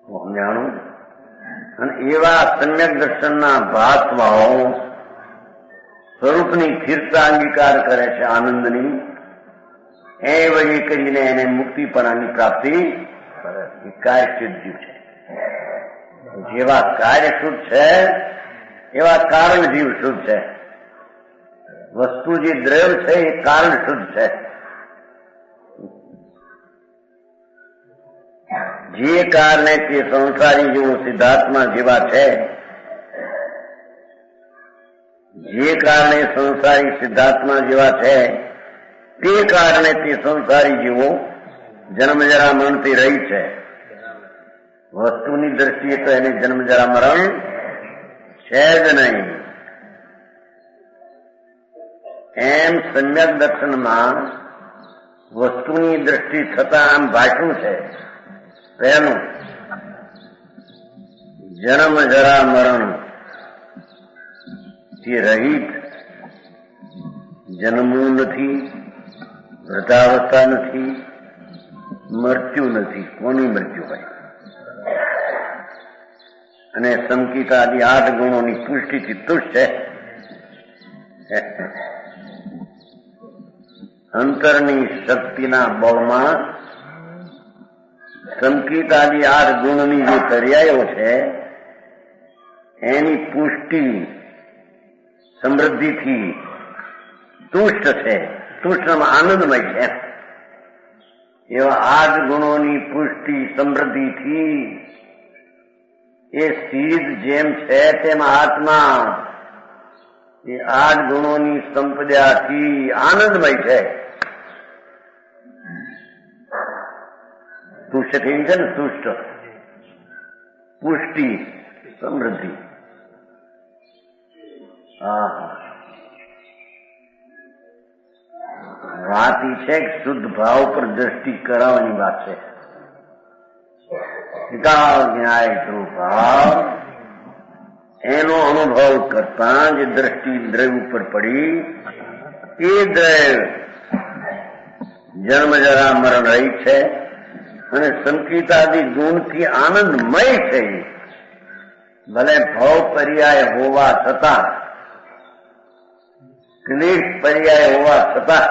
સમજાણું? અને એવા સમ્યક દર્શનના ભાતભાવો સ્વરૂપની સ્થિરતા અંગીકાર કરે છે આનંદની. એ વળી કરીને એને મુક્તિપણાની પ્રાપ્તિ કાર્યશુદ્ધ જીવ છે. જેવા કાર્ય શુદ્ધ છે એવા કારણ જીવ શુદ્ધ છે. વસ્તુ જે દ્રવ્ય છે એ કારણ શુદ્ધ છે. જે કારણે તે સંસારી જેવો સિદ્ધાર્થમાં જેવા છે, જે કારણે સંસારી સિદ્ધાર્થમાં જેવા છે તે કારણે તે સંસારી જીવો જન્મ જરા મરણથી રહી છે. વસ્તુની દ્રષ્ટિએ તો એને જન્મ જરા મરણ છે જ નહીં. એમ સમ્યક દર્શનમાં વસ્તુની દ્રષ્ટિ છતાં આમ ભાષું છે. પહેલું, જન્મ જરા મરણ થી રહિત, જન્મવું નથી, વૃદ્ધાવસ્થા નથી, મૃત્યુ નથી. કોની મૃત્યુ ભાઈ? અને સંકિત આદિ 8 ગુણોની પુષ્ટિથી તુષ્ટ છે. અંતરની શક્તિના બળમાં સંકિત આદિ 8 ગુણની જે પર્યાયો છે એની પુષ્ટિ સમૃદ્ધિથી તુષ્ટ છે. તુષ્ટમાં આનંદમય છે. એવા 8 ગુણોની પુષ્ટિ સમૃદ્ધિથી એ સીધ જેમ છે તેમ આત્મા એ 8 ગુણોની સંપદાથી આનંદમય છે. તુષ્ટ થઈ છે ને, તુષ્ટ, પુષ્ટિ, સમૃદ્ધિ. વાત એ છે કે શુદ્ધ ભાવ પર દ્રષ્ટિ કરાવવાની વાત છે. ન્યાય ધ્રુવ ભાવ એનો અનુભવ કરતા જે દ્રષ્ટિ દ્રવ્ય ઉપર પડી એ દ્રવ્ય જન્મ જરા મરણ રહી છે અને સંકિતાદિ ગુણથી આનંદમય છે. ભલે ભાવ પર્યાય હોવા છતાં, ક્લેશ પર્યાય હોવા છતાં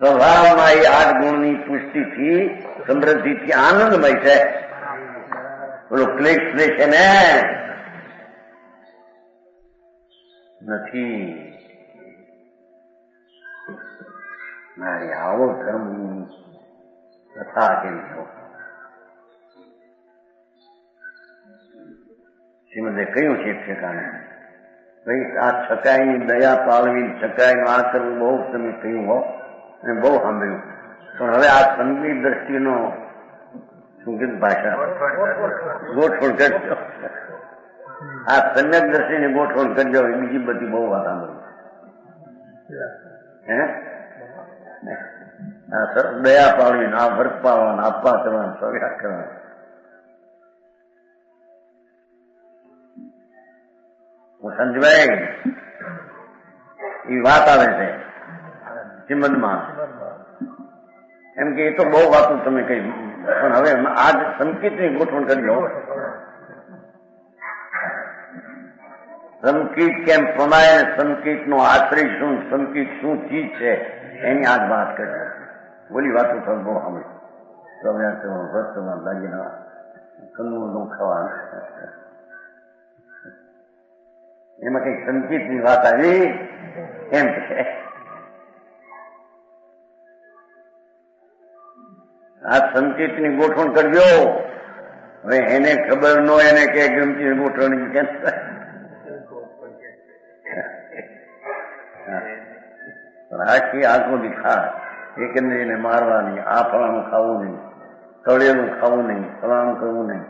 સ્વભાવમાં એ 8 ગુણની પુષ્ટિથી સમૃદ્ધિથી આનંદમય છે. બોલો ક્લેશ ક્લેશ છે ને નથી. મારી આવો ધર્મ કથા કેમ છો? શ્રીમદે કહ્યું છે ઠેકાણે ભાઈ આ છકાઈની દયા પાળવી, છકાઈનું આ કરવું બહુ તમે કહ્યું હો અને બહુ સાંભળ્યું. પણ હવે આ સંગીત દ્રષ્ટિનો સંગીત ભાષા ગોઠવણ કરજો. આ સમ્યક દ્રષ્ટિની ગોઠવણ કરજો. બીજી બધી બહુ વાત સાંભળ્યું. હે દયા પાડવીને આ વર્ત પાડવાના, આપવા કરવાના, સ્વાગત કરવાના. હું સંજભાઈ એ વાત આવે છે શ્રીમદમાં એમ કે એ તો બહુ વાતો તમે કહી, પણ હવે આજ સંકિતની ગોઠવણ કરી લો. સંકિત કેમ પ્રમાય, સંકિતનો આશ્રય શું, સંકિત શું ચીજ છે એની આજ વાત કરી. બોલી વાતો તમે બહુ સાંભળી. સ્વાગત કરવાનું, વ્રત કરવાનું, દાગીના કંદમૂળનું ખાવાનું, એમાં કઈ સંકિતની વાત આવી એમ છે. આ સંકિતની ગોઠવણ કરજો. હવે એને ખબર ન, એને કે ગમતી ગોઠવણી કેમ આખી આંખો દીખા એકંદરીને મારવાની, આ ફળાનું ખાવું નહીં, તળેલું ખાવું નહીં, ફળાનું કરવું નહીં.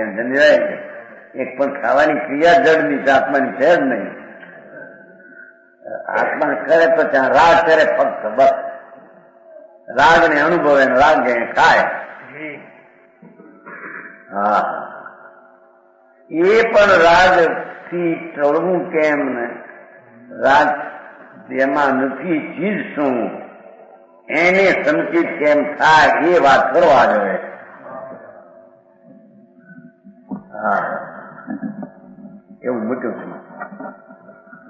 એમ સમજાય છે. એક પણ ખાવાની ક્રિયા જડની આત્માની છે જ નહીં. આત્મા કરે તો ત્યાં રાગ કરે ફક્ત, બસ રાગ ને અનુભવે, રાગ ખાય, હા, એ પણ રાજથી ટળવું કેમ ને, રાજ જેમાં નથી ચીજ શું એને સંચિત કેમ થાય એ વાત કરવા જોઈએ. હા, એવું મૂક્યું છે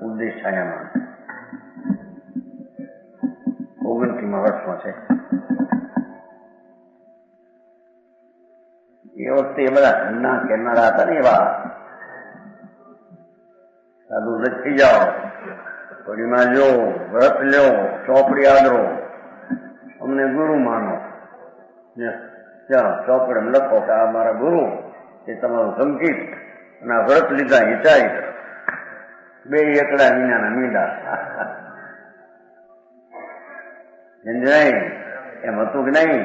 ઉપદેશ છાયામાં 29મા વર્ષમાં છે. એ વખતે એ બધા ધંધા કહેનારા હતા ને, એવા સાધુ લખી જાઓ, પડીમાં જો, વ્રત લ્યો, ચોપડી આદરો, અમને ગુરુ માનો. ચોપડે લખો કે આ મારા ગુરુ, એ તમારું સંકિત અને આ વ્રત લીધા એ ચારિત્ર, બે એકડા વિનાના મીંડા. નહીં એમ હતું કે નહીં?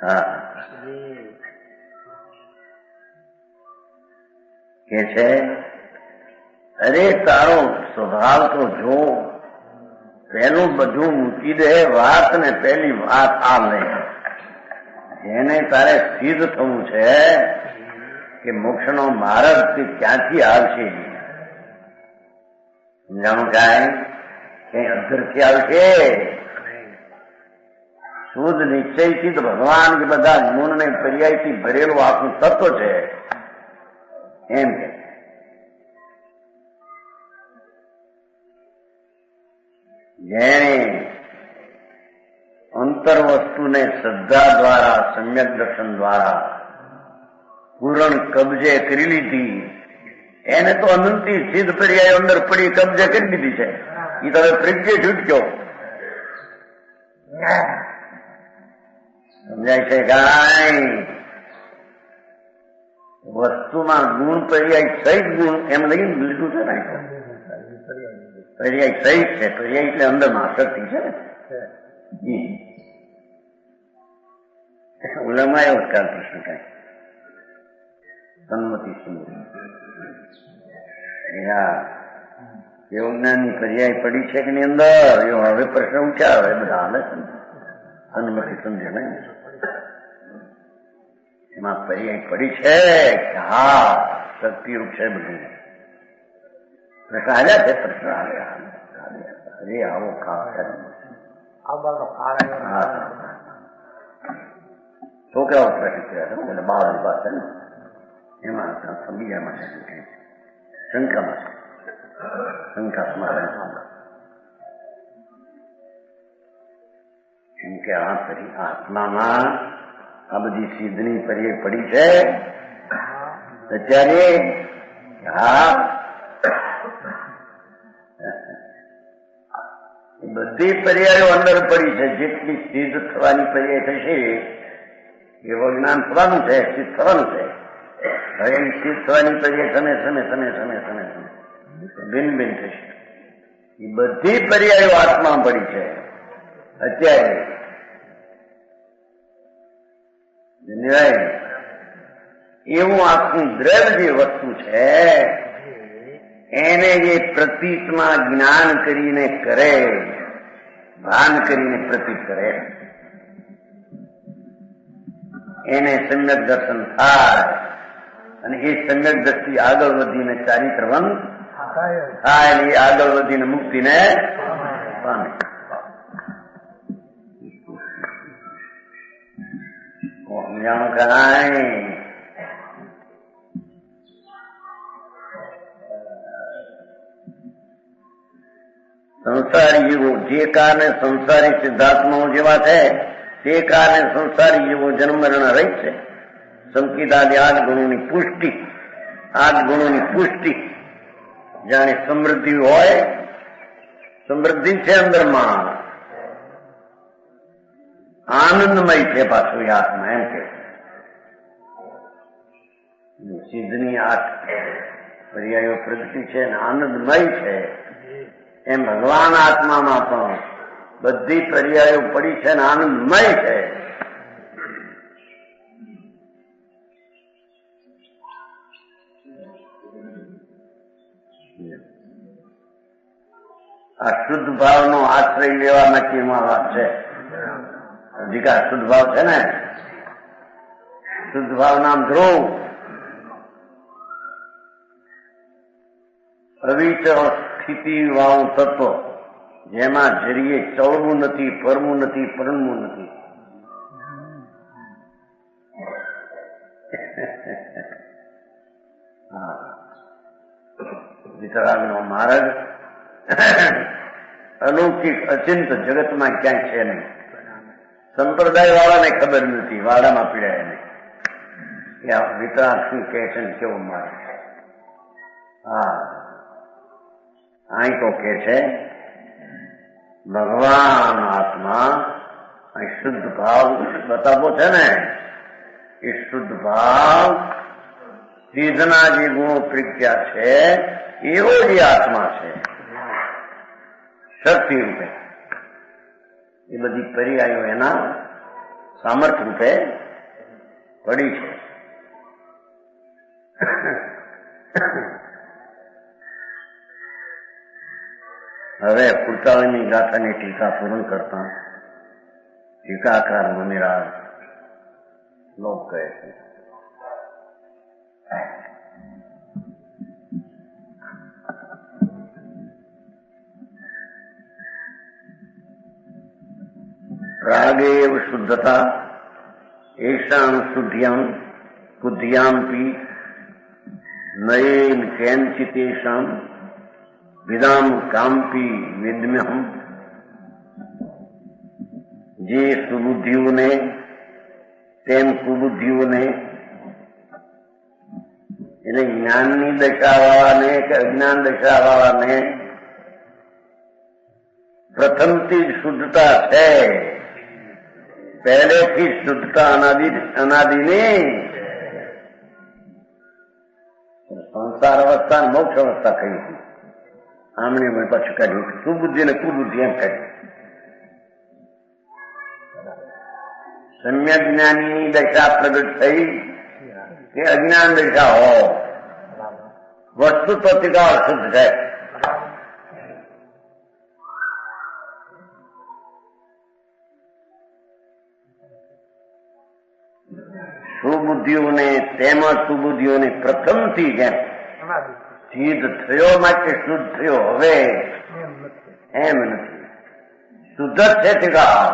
હા, કે છે અરે તારો સ્વભાવ તો જો, પેલું બધું મૂકી દે વાત ને પેલી વાત આ લે. જેને તારે સિદ્ધ થવું છે કે મોક્ષનો માર્ગ તે ક્યાંથી આવશે? સમજાણું કાંઈ? કઈ અંદરથી આવશે? શુદ્ધ નિશ્ચયથી તો ભગવાન કે બધા ગુણને પર્યાયથી ભરેલું આખું તત્વ છે એમ કે. જેણે અંતર વસ્તુને શ્રદ્ધા દ્વારા, સમ્યક દર્શન દ્વારા પૂરણ કબજે કરી લીધી, એને તો અનંતી સિદ્ધ પર્યાય અંદર પડી કબજે કરી દીધી છે. એ તો હવે પ્રજ્ઞે છૂટક્યો. સમજાય છે કાંઈ? વસ્તુમાં ગુણ પર્યાય સહિત ગુણ એમ લઈને લીધું છે ને. પર્યાય સહિત છે, પર્યાય એટલે અંદરમાં શક્તિ છે ને. ઉલમાં એવો ખ્યાલ પ્રશ્ન કાંઈ સંમતિ સુંદરી એવો જ્ઞાનની પર્યાય પડી છે કે ની અંદર એવો હવે પ્રશ્ન ઊંચા આવે બધા હાલે છે. અનુમતિ સમજે નહીં એમાં પર્યાય પડી છે કે હા શક્તિરૂપ છે બધું. પ્રશ્ન હાલ્યા છે, પ્રશ્ન હાલ્યા. અરે આવો છોકરાઓ પ્રશ્ન કર્યા છે એટલે બાળ પાસે ને એમાં બીજામાં છે શંકામાં છે. શંકાત્મક એમ કે આ ફરી આત્મામાં આ બધી સિદ્ધની પર્યાય પડી છે અત્યારે. હા, બધી પર્યાયો અંદર પડી છે. જેટલી સિદ્ધ થવાની પર્યાય થશે એવો જ્ઞાન થવાનું છે, સિદ્ધ થવાનું છે. હવે એની સિદ્ધ થવાની પર્યાય સમય ભિન્ન ભિન્ન થશે. એ બધી પર્યાયો આત્મા પડી છે અત્યારે. એવું આખું દ્રવ્ય જે વસ્તુ છે એને જે પ્રતીતમાં જ્ઞાન કરીને કરે, ભાન કરીને પ્રતીત કરે, એને સમ્યક દર્શન થાય અને એ સમ્યક દ્રષ્ટિ આગળ વધીને ચારિત્રવંત થાય અને એ આગળ વધીને મુક્તિને પામે. સમજાણું કાંઈ? સંસારી જીવો જે કારણે સંસારી સિદ્ધાત્માઓ જેવા છે તે કારણે સંસારી જીવો જન્મ મરણ રહી છે. સંકિતાદિ 8 ગુણોની પુષ્ટિ, 8 ગુણોની પુષ્ટિ જાણે સમૃદ્ધિ હોય, સમૃદ્ધિ છે અંદરમાં, આનંદમય છે પાછું એ આત્મા. એમ કે સિદ્ધની 8 પર્યાયો પ્રગતિ છે અને આનંદમય છે. એમ ભગવાન આત્મામાં પણ બધી પર્યાયો પડી છે અને આનંદમય છે. આ શુદ્ધ ભાવનો આશ્રય લેવા માટેમાં વાત છે. અધિકાર શુદ્ધ ભાવ છે ને, શુદ્ધ ભાવ નામ ધ્રુવ. અવિચળ સ્થિતિ વાળું તત્વ, જેમાં જરીએ ચડવું નથી, ફરવું નથી, પરણવું નથી. વિતરાગનો માર્ગ અલૌકિક અચિંત જગતમાં ક્યાંય છે નહીં. સંપ્રદાય વાળાને ખબર નથી, વાડામાં પીડાય નહીં કે વિતરાગ શું કહે છે ને કેવો માર્ગ. હા, અહીં તો કે છે ભગવાન આત્મા અહીં શુદ્ધ ભાવ બતાવો છે ને, એ શુદ્ધ ભાવ સિદ્ધના જે ગુણો પ્રજ્ઞા છે એવો જ આત્મા છે, શક્તિ રૂપે. એ બધી પર્યાયો એના સામર્થ્ય રૂપે પડી છે. હવે કુર્તાળીની ગાથાની ટીકા પૂર્ણ કરતા ટીકાકાર મુનિરાજ લોક કહે છે, રાગેવ શુદ્ધતા એષામ શુદ્ધ્યામ બુદ્ધ્યામપી નયેન કેનચિતેષામ વિદામ કામપી વિદ્મ્યહમ. જે સુબુદ્ધિઓને તેમ કુબુદ્ધિઓને, એટલે જ્ઞાનની દશાવાળાને કે અજ્ઞાન દશાવાળાને પ્રથમથી જ શુદ્ધતા છે, પહેલેથી શુદ્ધતા અનાદિની સંસાર અવસ્થા મોક્ષ અવસ્થા કહી હતી. આમણે મને પાછું કાઢ્યું સુબુદ્ધિ અને કુબુદ્ધિ એમ કાઢ્યું. સમ્યક જ્ઞાની દશા પ્રગટ થઈ કે અજ્ઞાન દશા હો, વસ્તુ તો તિકાળ શુદ્ધ છે. સુબુદ્ધિઓને તેમાં સુબુદ્ધિઓને પ્રથમથી જેમ સિદ્ધ થયો માટે શુદ્ધ થયો, હવે એમ નથી, શુદ્ધ છે તિકાળ.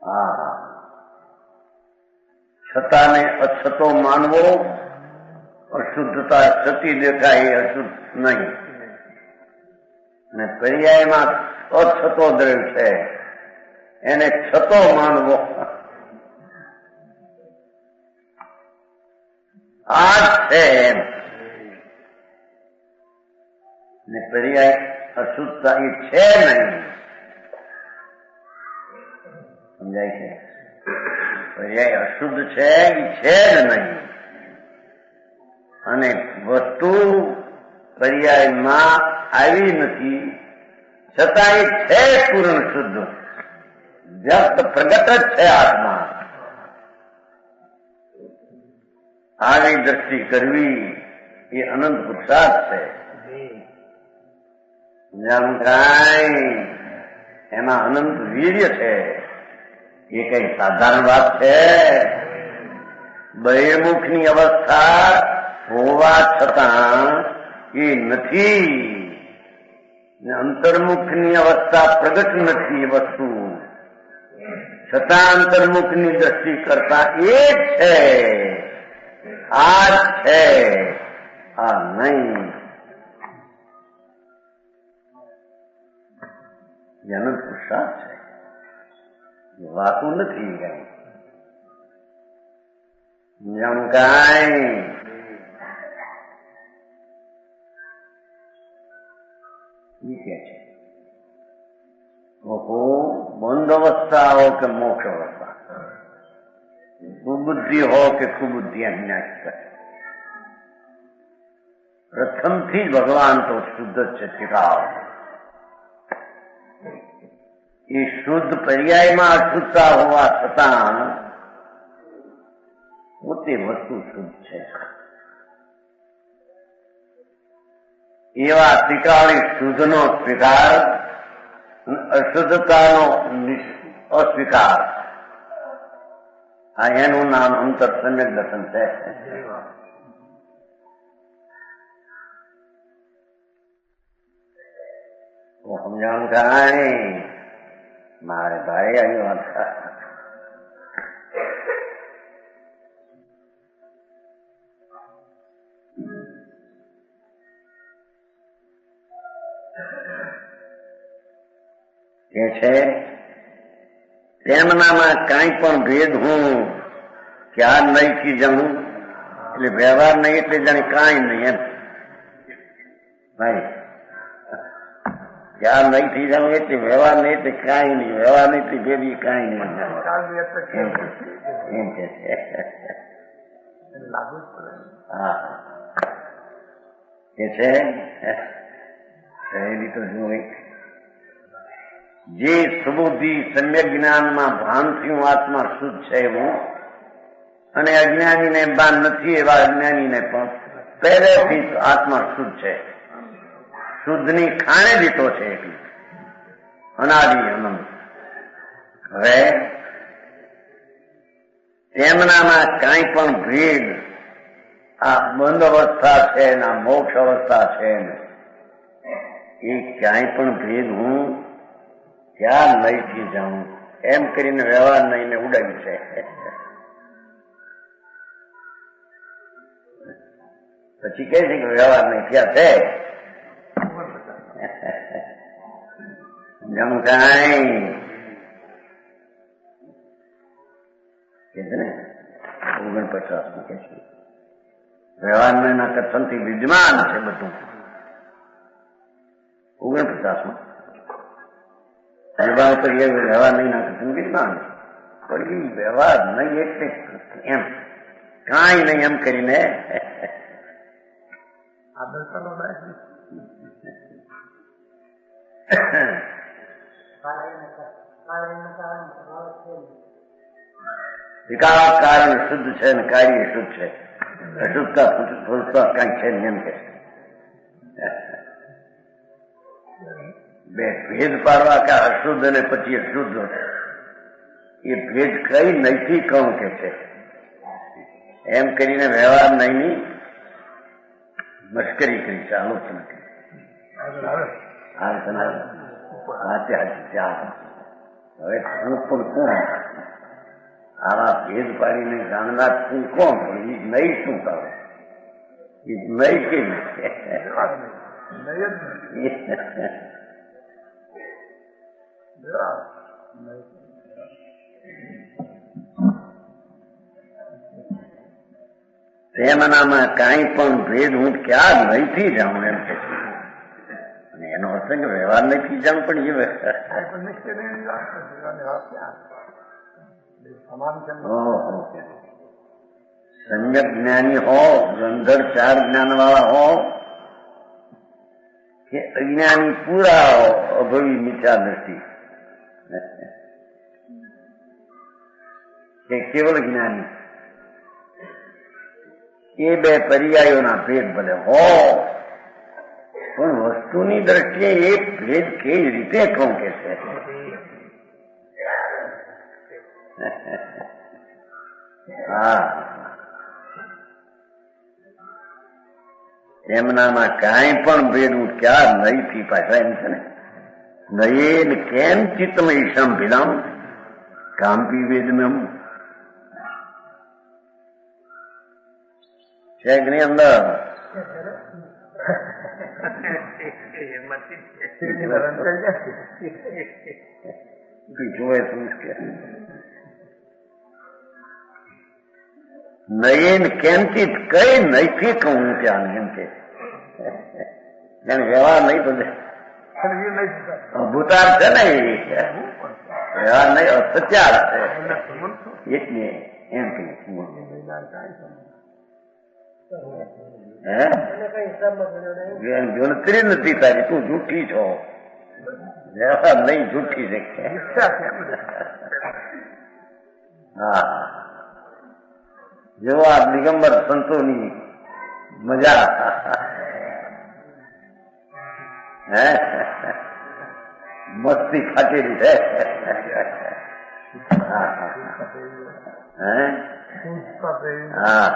હા, છતાને અછતો માનવો, અશુદ્ધતા છતી દેખાય એ અશુદ્ધ નહીં, અને પર્યાયમાં અછતો દ્રવ છે એને છતો માનવો, આ છે એમ. ને પર્યાય અશુદ્ધતા એ છે નહીં, સમજાય છે? પર્યાય અશુદ્ધ છે એ છે જ નહીં, અને વસ્તુ પર્યાયમાં આવી નથી છતાં એ છે પૂર્ણ શુદ્ધ, વ્યક્ત પ્રગટ જ છે આત્મા. આવી દ્રષ્ટિ કરવી એ અનંત પુરુષાર્થ છે. જેમ કાંઈ એમાં અનંત વીર્ય છે, એ કઈ સાધારણ વાત છે? બહિર્મુખની અવસ્થા હોવા છતાં એ નથી, અંતર્મુખની અવસ્થા પ્રગટ નથી એ વસ્તુ, છતાં અંતર્મુખની દ્રષ્ટિ કરતા એ જ છે, આ જ છે, આ નહીં. અનંત પુરુષાર્થ છે, વાતું નથી કઈ. જેમ કાંઈ કે છે બંધ અવસ્થા હો કે મોક્ષ અવસ્થા, સુબુદ્ધિ હો કે કુબુદ્ધિ, અજ્ઞાન કરે, પ્રથમથી જ ભગવાન તો શુદ્ધ છે તિકાળ. એ શુદ્ધ પર્યાયમાં અશુદ્ધતા હોવા છતાં પોતે વસ્તુ શુદ્ધ છે. એવા ત્રિકાળી શુદ્ધનો સ્વીકાર, અશુદ્ધતાનો અસ્વીકાર, આ એનું નામ અંતર સમ્યક દર્શન છે. સમજાણું કાંઈ મારે ભાઈ આવ્યો હતા. કે છે તેમનામાં કાંઈ પણ ભેદ હું ક્યાં નહીંથી જાણું, એટલે વ્યવહાર નહીં એટલે જાણે કાંઈ નહીં એમ. ભાઈ ક્યાં નહીંથી જાણું એટલે વ્યવહાર નહીં એટલે કાંઈ નહીં, વ્યવહાર નહીં એટલે ભેદી કાંઈ નહીં એમ કે છે. હા કે છે શહેરી તો શું જે સુબુદ્ધિ સમ્યક જ્ઞાનમાં ભાનથી આત્મા શુદ્ધ છે એવું, અને અજ્ઞાનીને ભાન નથી એવા અજ્ઞાનીને પણ પહેલેથી આત્મા શુદ્ધ છે, શુદ્ધની ખાણે દીધો છે એટલી અનાદિ અનંત. હવે તેમનામાં કાંઈ પણ ભેદ, આ બંધ અવસ્થા છે ને આ મોક્ષ અવસ્થા છે ને, એ ક્યાંય પણ ભેદ હું ક્યાં નહીંથી જાણું એમ કરીને વ્યવહાર નહીંને ઉડાવ્યું છે. પછી કહે છે કે વ્યવહાર નહીં ક્યાં છે જાણું કાંઈ કે છે ને 49 કે છે વ્યવહારના કથનથી વિદ્યમાન છે બધું. 49 વ્યવહાર કરીએ વ્યવહાર નહીં ના કથન વિદ્યમાન, પણ એ વ્યવહાર નહીં એટલે એમ કાંઈ નહીં એમ કરીને વિકાર કારણ શુદ્ધ છે ને કાર્ય શુદ્ધ છે, અશુદ્ધતા ફૂલતા કાંઈ છે ને એમ કે બે ભેદ પાડવા કે અશુદ્ધ અને પછી શુદ્ધ, એ ભેદ કઈ નહીંથી કહું કે છે એમ કરીને વ્યવહાર નહીંની મશ્કરી કરી છે, આલોચના કરી. હવે હું પણ કોણ આવા ભેદ પાડીને જાણનાર તું કોણ, પણ એ નહીં શું કરે, એ નહીં કેવી તેમનામાં કાંઈ પણ ભેદ હું ક્યાં નહીંથી જાણું એમ કે છે. અને એનો અર્થ કે વ્યવહાર નથી જાણું, પણ એ સમ્યક જ્ઞાની હો, ગંધર 4 જ્ઞાન વાળા હો કે અજ્ઞાની પૂરા હો, અભવી મિથ્યા દ્રષ્ટિ કે કેવળ જ્ઞાની, એ બે પર્યાયોના ભેદ ભલે હો, પણ વસ્તુની દ્રષ્ટિએ એ ભેદ કેવી રીતે કહું કે છે. હા એમનામાં કાંઈ પણ ભેદ હું ક્યાં નહીંથી પાછા એમ છે ને, નયેન કેમ ચિત્તમ ઈશમ ભીલામ કામપી વેદમ છે કે નહીં અંદર જોવે શું કે નયેન કેમચિત કઈ નહીંથી કહું ત્યાં એમ કે વ્યવહાર નહીં તો ભૂતાર છે ને, વ્યવહાર નહીં અસત્યાર છે એટલે એમ કે ગણતરી નથી તારી, તું જૂઠી છો, વ્યવહાર નહીં જૂઠી છે. હા જેવો આ દિગંબર સંતોની મજા હે મસ્તી ફાટેલી છે. હા,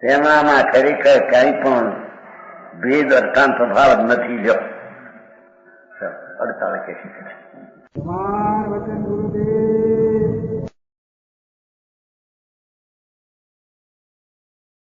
તેમાં ખરેખર કઈ પણ ભેદ અર્થાંત ભાવ નથી. જો 48 વચન ગુરુદેવ